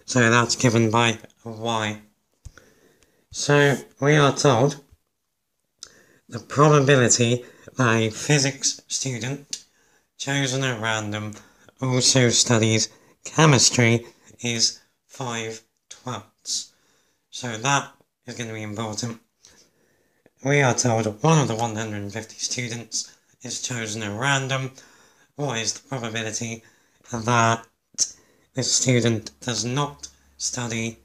[SPEAKER 1] so that's given by Y. So we are told the probability that a physics student chosen at random also studies chemistry is 5/12. So that is going to be important. We are told one of the 150 students is chosen at random. What is the probability that this student does not study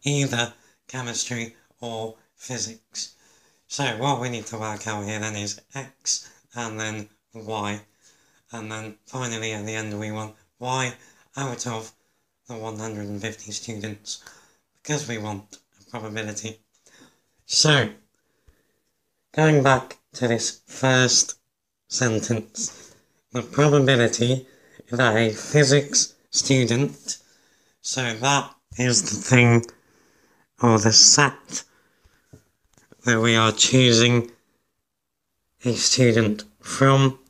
[SPEAKER 1] either chemistry or physics? So what we need to work out here then is X and then Y. And then finally at the end we want Y out of the 150 students, because we want a probability. So, going back to this first sentence, the probability that a physics student, so that is the thing, or the set that we are choosing a student from,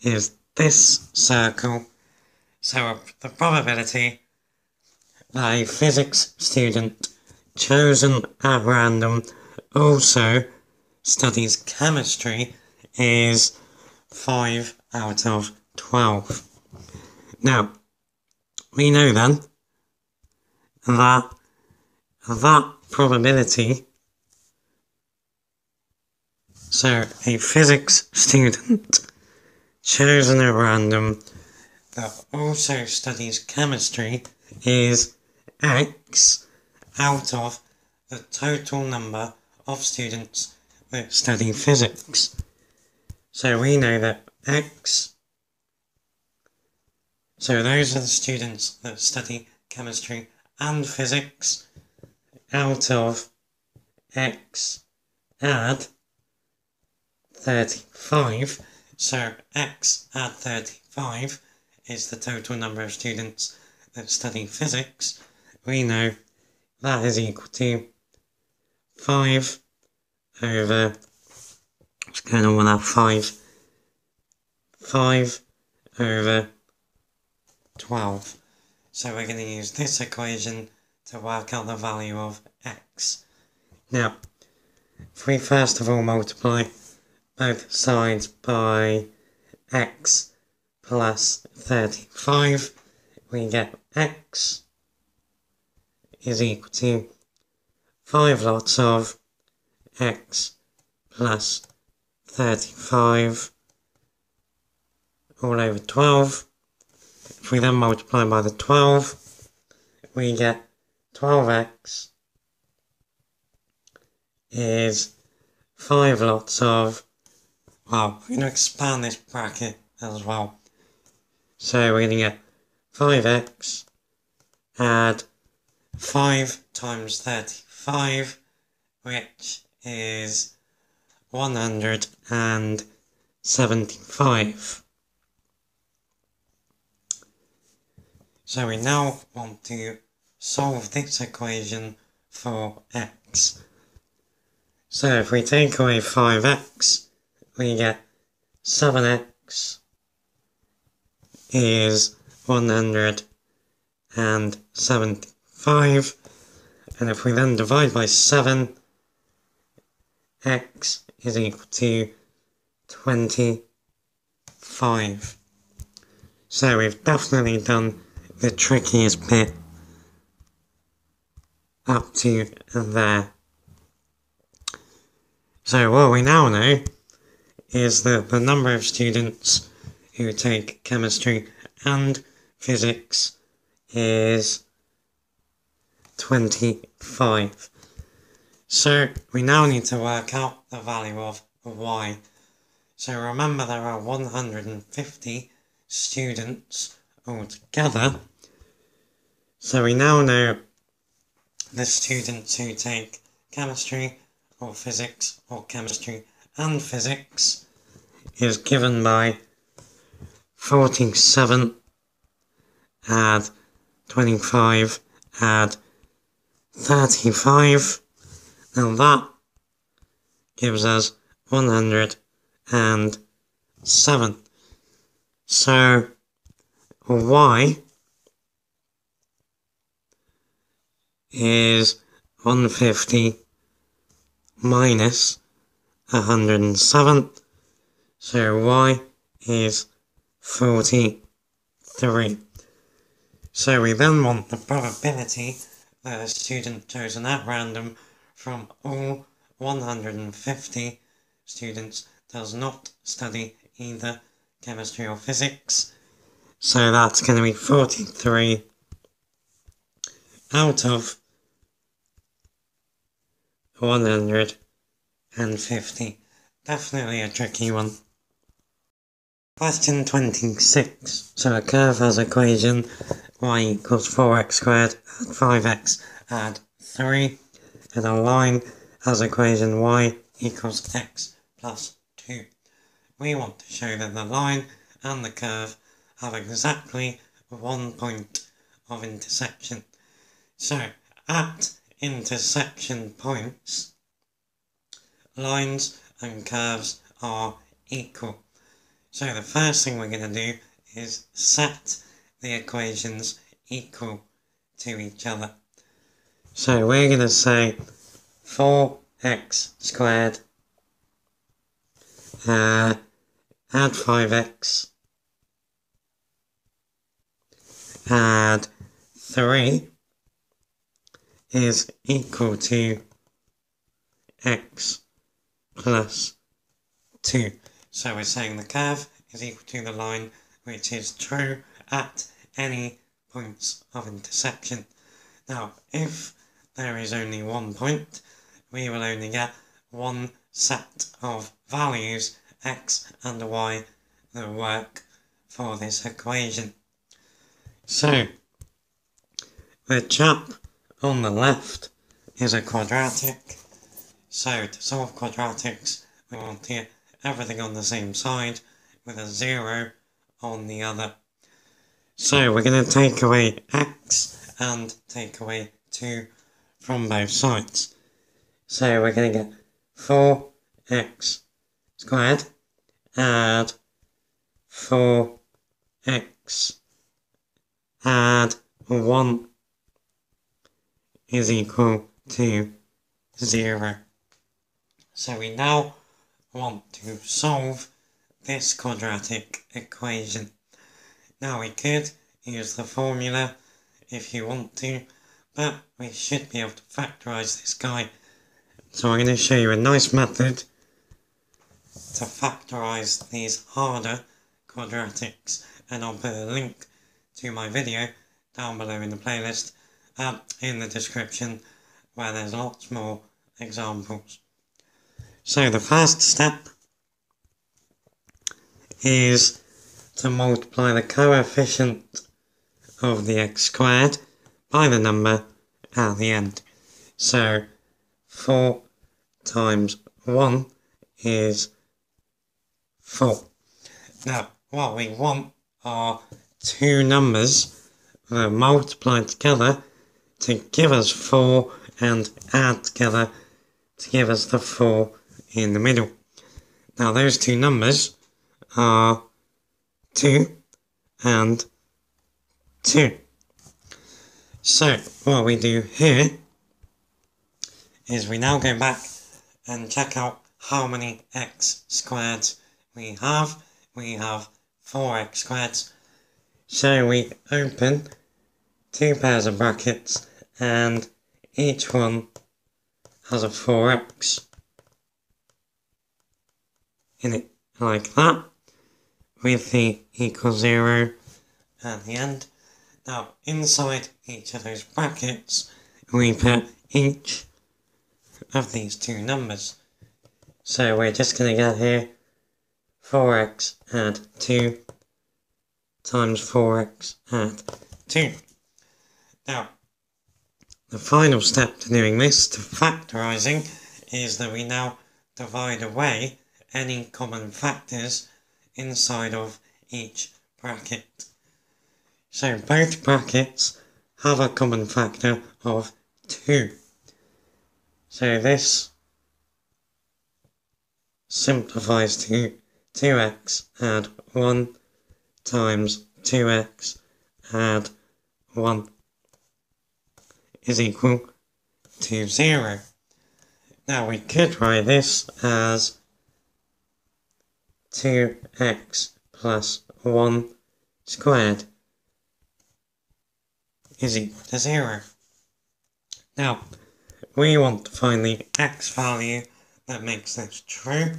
[SPEAKER 1] is this circle. So the probability that a physics student chosen at random also studies chemistry is 5/12. Now, we know then that probability, so a physics student chosen at random that also studies chemistry is X out of the total number of students that study physics. So we know that X, so those are the students that study chemistry and physics, out of X add 35. So X add 35 is the total number of students that study physics. We know that is equal to 5 over, what's going on with that 5 over 12. So we're going to use this equation to work out the value of X. Now, if we first of all multiply both sides by X plus 35, we get X is equal to 5 lots of X plus 35 all over 12. If we then multiply by the 12, we get 12x is 5 lots of, well, we're going to expand this bracket as well. So we're going to get 5x, add 5 times 35, which is 175. So we now want to solve this equation for x. So if we take away 5x, we get 7x is 175, and if we then divide by 7, x is equal to 25. So we've definitely done the trickiest bit up to there. So what we now know is that the number of students who take chemistry and physics is 25. So we now need to work out the value of y. So remember there are 150 students altogether. So we now know the students who take chemistry or physics or chemistry and physics is given by 47 add 25 add 35. Now that gives us 107. So y is 150 minus 107. So y is 43. So we then want the probability that a student chosen at random from all 150 students does not study either chemistry or physics. So that's going to be 43 out of 150. Definitely a tricky one. Question 26. So a curve has equation y equals 4x squared, add 5x, add 3. And a line has equation y equals x plus 2. We want to show that the line and the curve have exactly 1 point of intersection. So, at intersection points, lines and curves are equal. So the first thing we're going to do is set the equations equal to each other. So we're going to say 4x squared, add 5x, add 3 is equal to x plus 2. So we're saying the curve is equal to the line, which is true at any points of intersection. Now, if there is only 1 point, we will only get one set of values, x and y, that work for this equation. So, the chap on the left is a quadratic. So, to solve quadratics, we want to get everything on the same side with a 0 on the other. So, we're going to take away x and take away 2 from both sides. So we're going to get 4x squared, add 4x, add 1 is equal to 0. So we now want to solve this quadratic equation. Now we could use the formula if you want to, but we should be able to factorise this guy. So I'm going to show you a nice method to factorise these harder quadratics, and I'll put a link to my video down below in the playlist in the description where there's lots more examples. So the first step is to multiply the coefficient of the x squared by the number at the end. So 4 times 1 is 4. Now, what we want are two numbers that multiply together to give us 4 and add together to give us the 4 in the middle. Now, those two numbers are 2 and 2. So, what we do here is we now go back and check out how many x squareds we have. We have 4x squareds. So we open two pairs of brackets and each one has a 4x in it, like that, with the equal 0 at the end. Now, inside each of those brackets, we put each of these two numbers. So we're just going to get here 4x add 2 times 4x add 2. Now, the final step to doing this, to factorising, is that we now divide away any common factors inside of each bracket. So both brackets have a common factor of 2. So this simplifies to 2x add 1 times 2x add 1 is equal to 0. Now we could write this as 2x plus 1 squared is equal to 0. Now, we want to find the x value that makes this true.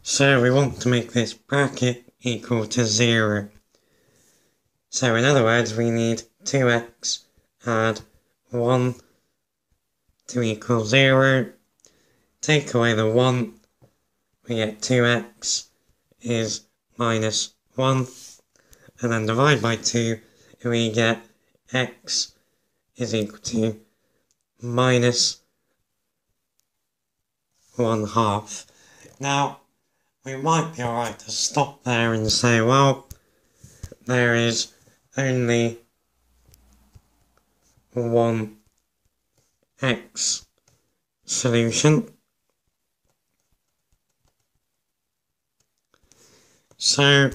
[SPEAKER 1] So we want to make this bracket equal to 0. So in other words, we need 2x add 1 to equal 0. Take away the 1, we get 2x is minus 1. And then divide by 2, we get x is equal to minus 1/2. Now, we might be alright to stop there and say, well, there is only one x solution. So,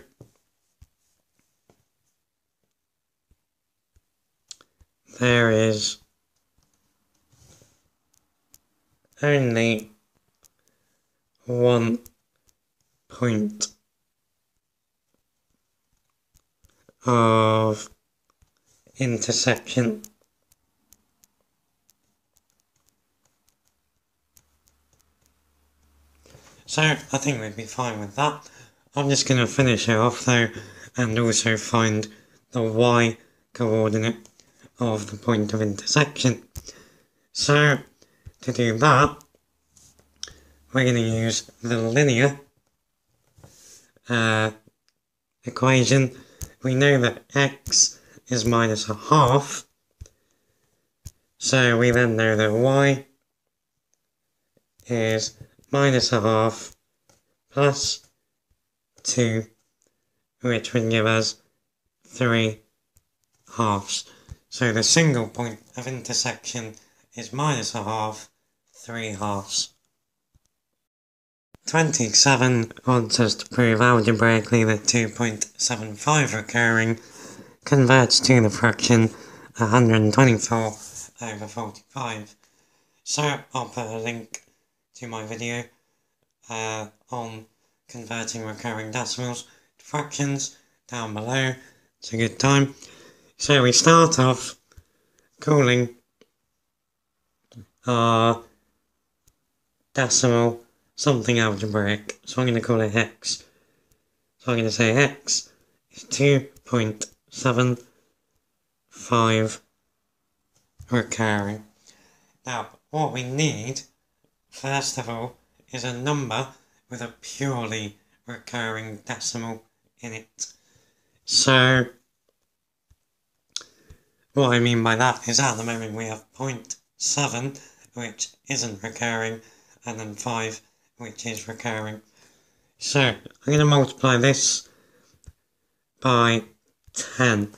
[SPEAKER 1] there is only one point of intersection. So I think we'd be fine with that. I'm just going to finish it off though and also find the y coordinate of the point of intersection. So to do that, we're going to use the linear equation. We know that x is minus 1/2, so we then know that y is minus 1/2 plus 2, which would give us 3/2. So the single point of intersection is minus 1/2, 3/2. 27 wants us to prove algebraically that 2.75 recurring converts to the fraction 124 over 45. So I'll put a link to my video on converting recurring decimals to fractions down below. It's a good time. So we start off calling our decimal something algebraic. So I'm going to call it x. So I'm going to say x is 2.75 recurring. Now, what we need, first of all, is a number with a purely recurring decimal in it. So, what I mean by that is at the moment we have 0.7, which isn't recurring, and then 5, which is recurring. So, I'm going to multiply this by 10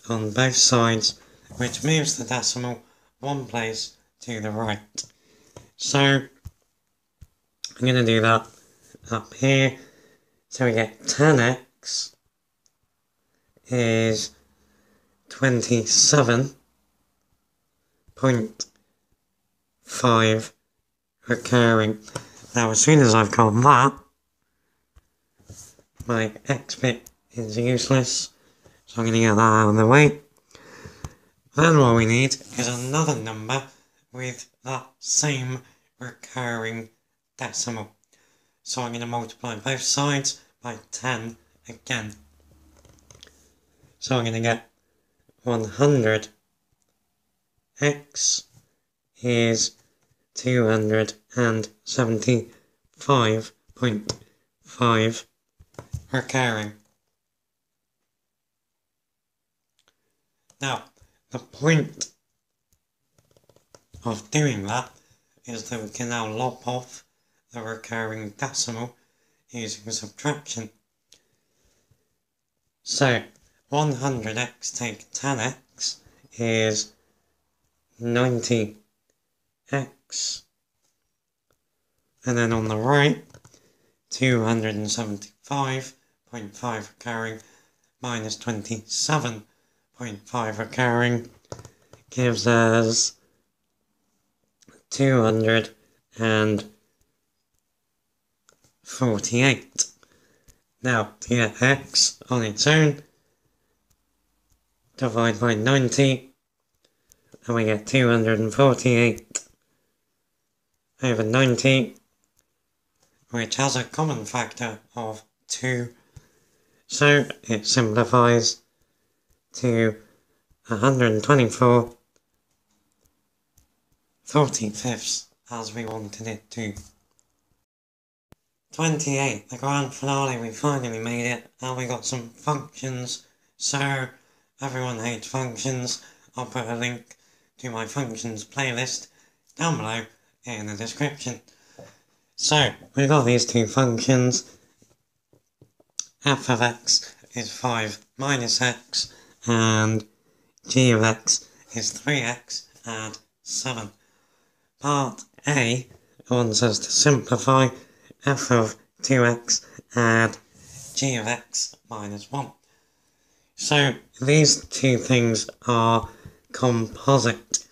[SPEAKER 1] on both sides, which moves the decimal one place to the right. So, I'm going to do that up here. So we get 10x is 27.5 recurring. Now as soon as I've got that, my x bit is useless, so I'm going to get that out of the way. Then what we need is another number with that same recurring decimal. So I'm going to multiply both sides by 10 again. So I'm going to get 100x is 275.5 recurring. Now, the point of doing that is that we can now lop off the recurring decimal using subtraction. So 100x take 10x is 90x, and then on the right 275.5 recurring minus 27.5 recurring gives us 248. Now, to get x on its own, divide by 90, and we get 248 over 90, which has a common factor of 2, so it simplifies to 124 45ths as we wanted it to. 28, the grand finale, we finally made it, and we got some functions. So, everyone hates functions. I'll put a link to my functions playlist down below in the description. So, we've got these two functions. F of x is 5 minus x, and g of x is 3x add 7. Part A wants us to simplify f of 2x add g of x minus 1. So these two things are composite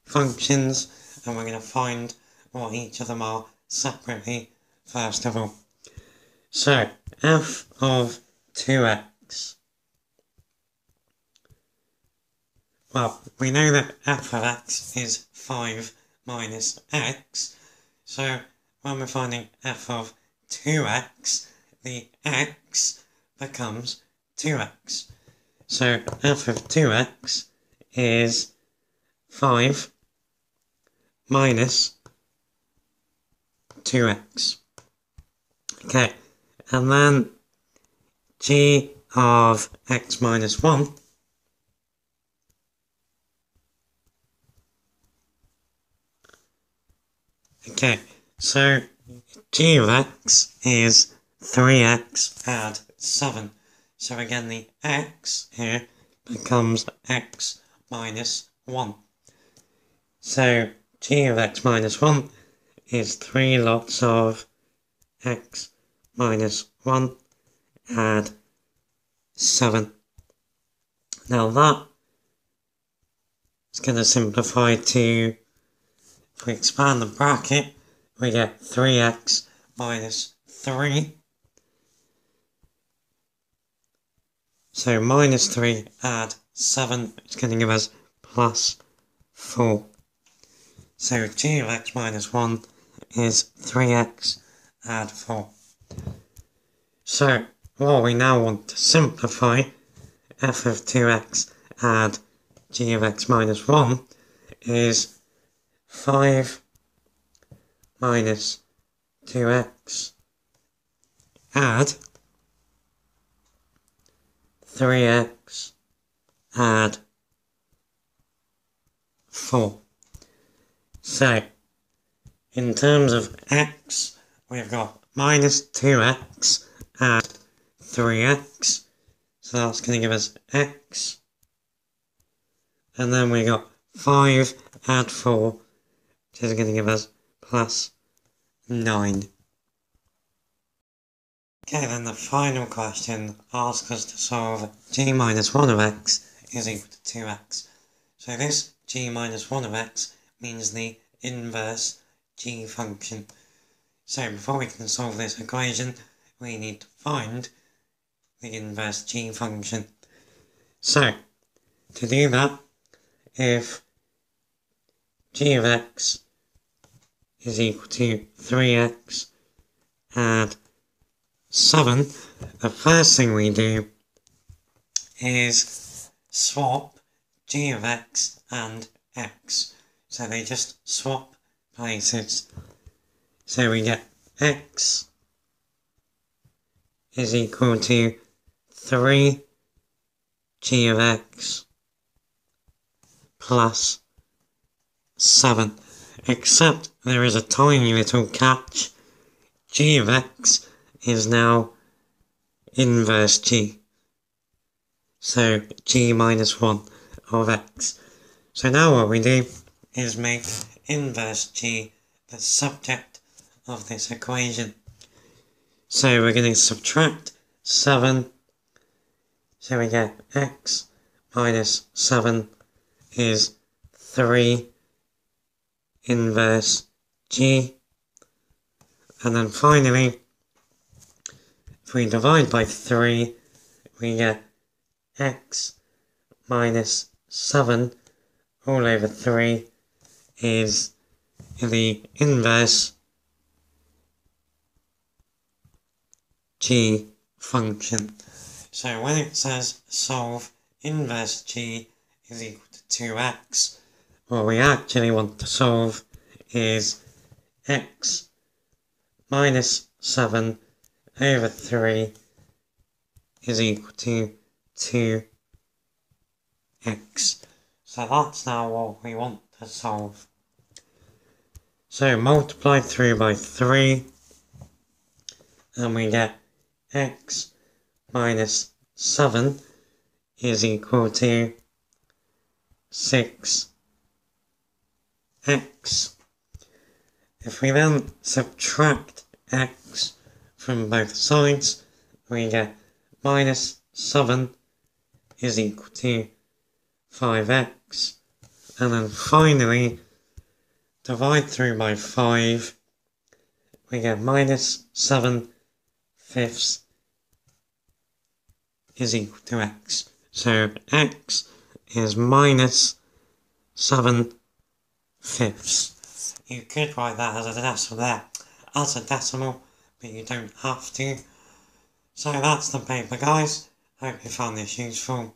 [SPEAKER 1] functions, and we're going to find what each of them are separately first of all. So f of 2x. Well, we know that f of x is 5 minus x, so when we're finding f of 2x, the x becomes 2x. So f of 2x is 5 minus 2x. Okay, and then g of x minus 1 okay, so g of x is 3x add 7. So again, the x here becomes x minus 1. So g of x minus 1 is 3 lots of x minus 1 add 7. Now that is going to simplify to, if we expand the bracket, we get 3x minus 3. So minus 3 add 7, it's going to give us plus 4. So g of x minus 1 is 3x add 4. So what we now want to simplify, f of 2x add g of x minus 1, is 5 minus 2x, add 3x, add 4. So, in terms of x, we've got minus 2x, add 3x, so that's going to give us x. And then we got 5, add 4, which is going to give us plus 9. Okay, then the final question asks us to solve g minus 1 of x is equal to 2x. So this g minus 1 of x means the inverse g function. So before we can solve this equation, we need to find the inverse g function. So, to do that, if g of x is equal to 3x add 7, the first thing we do is swap g of x and x. So they just swap places. So we get x is equal to 3 g of x plus 7. Except there is a tiny little catch. G of x is now inverse g. So g minus 1 of x. So now what we do is make inverse g the subject of this equation. So we're going to subtract 7. So we get x minus 7 is 3 inverse g. And then finally, if we divide by 3, we get x minus 7 all over 3 is the inverse g function. So when it says solve inverse g is equal to 2x, what we actually want to solve is x minus 7 over 3 is equal to 2x. So that's now what we want to solve. So multiply through by 3 and we get x minus 7 is equal to 6x. If we then subtract x from both sides, we get minus 7 is equal to 5x. And then finally, divide through by 5, we get minus 7 fifths is equal to x. So x is minus 7 fifths. You could write that as a decimal there, as a decimal, but you don't have to. So that's the paper, guys. Hope you found this useful.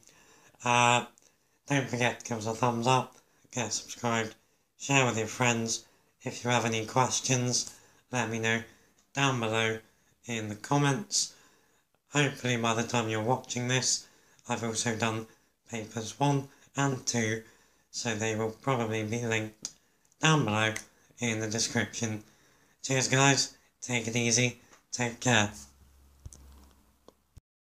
[SPEAKER 1] Don't forget to give us a thumbs up, get subscribed, share with your friends. If you have any questions, let me know down below in the comments. Hopefully by the time you're watching this, I've also done papers 1 and 2, so they will probably be linked down below in the description. Cheers guys, take it easy, take care.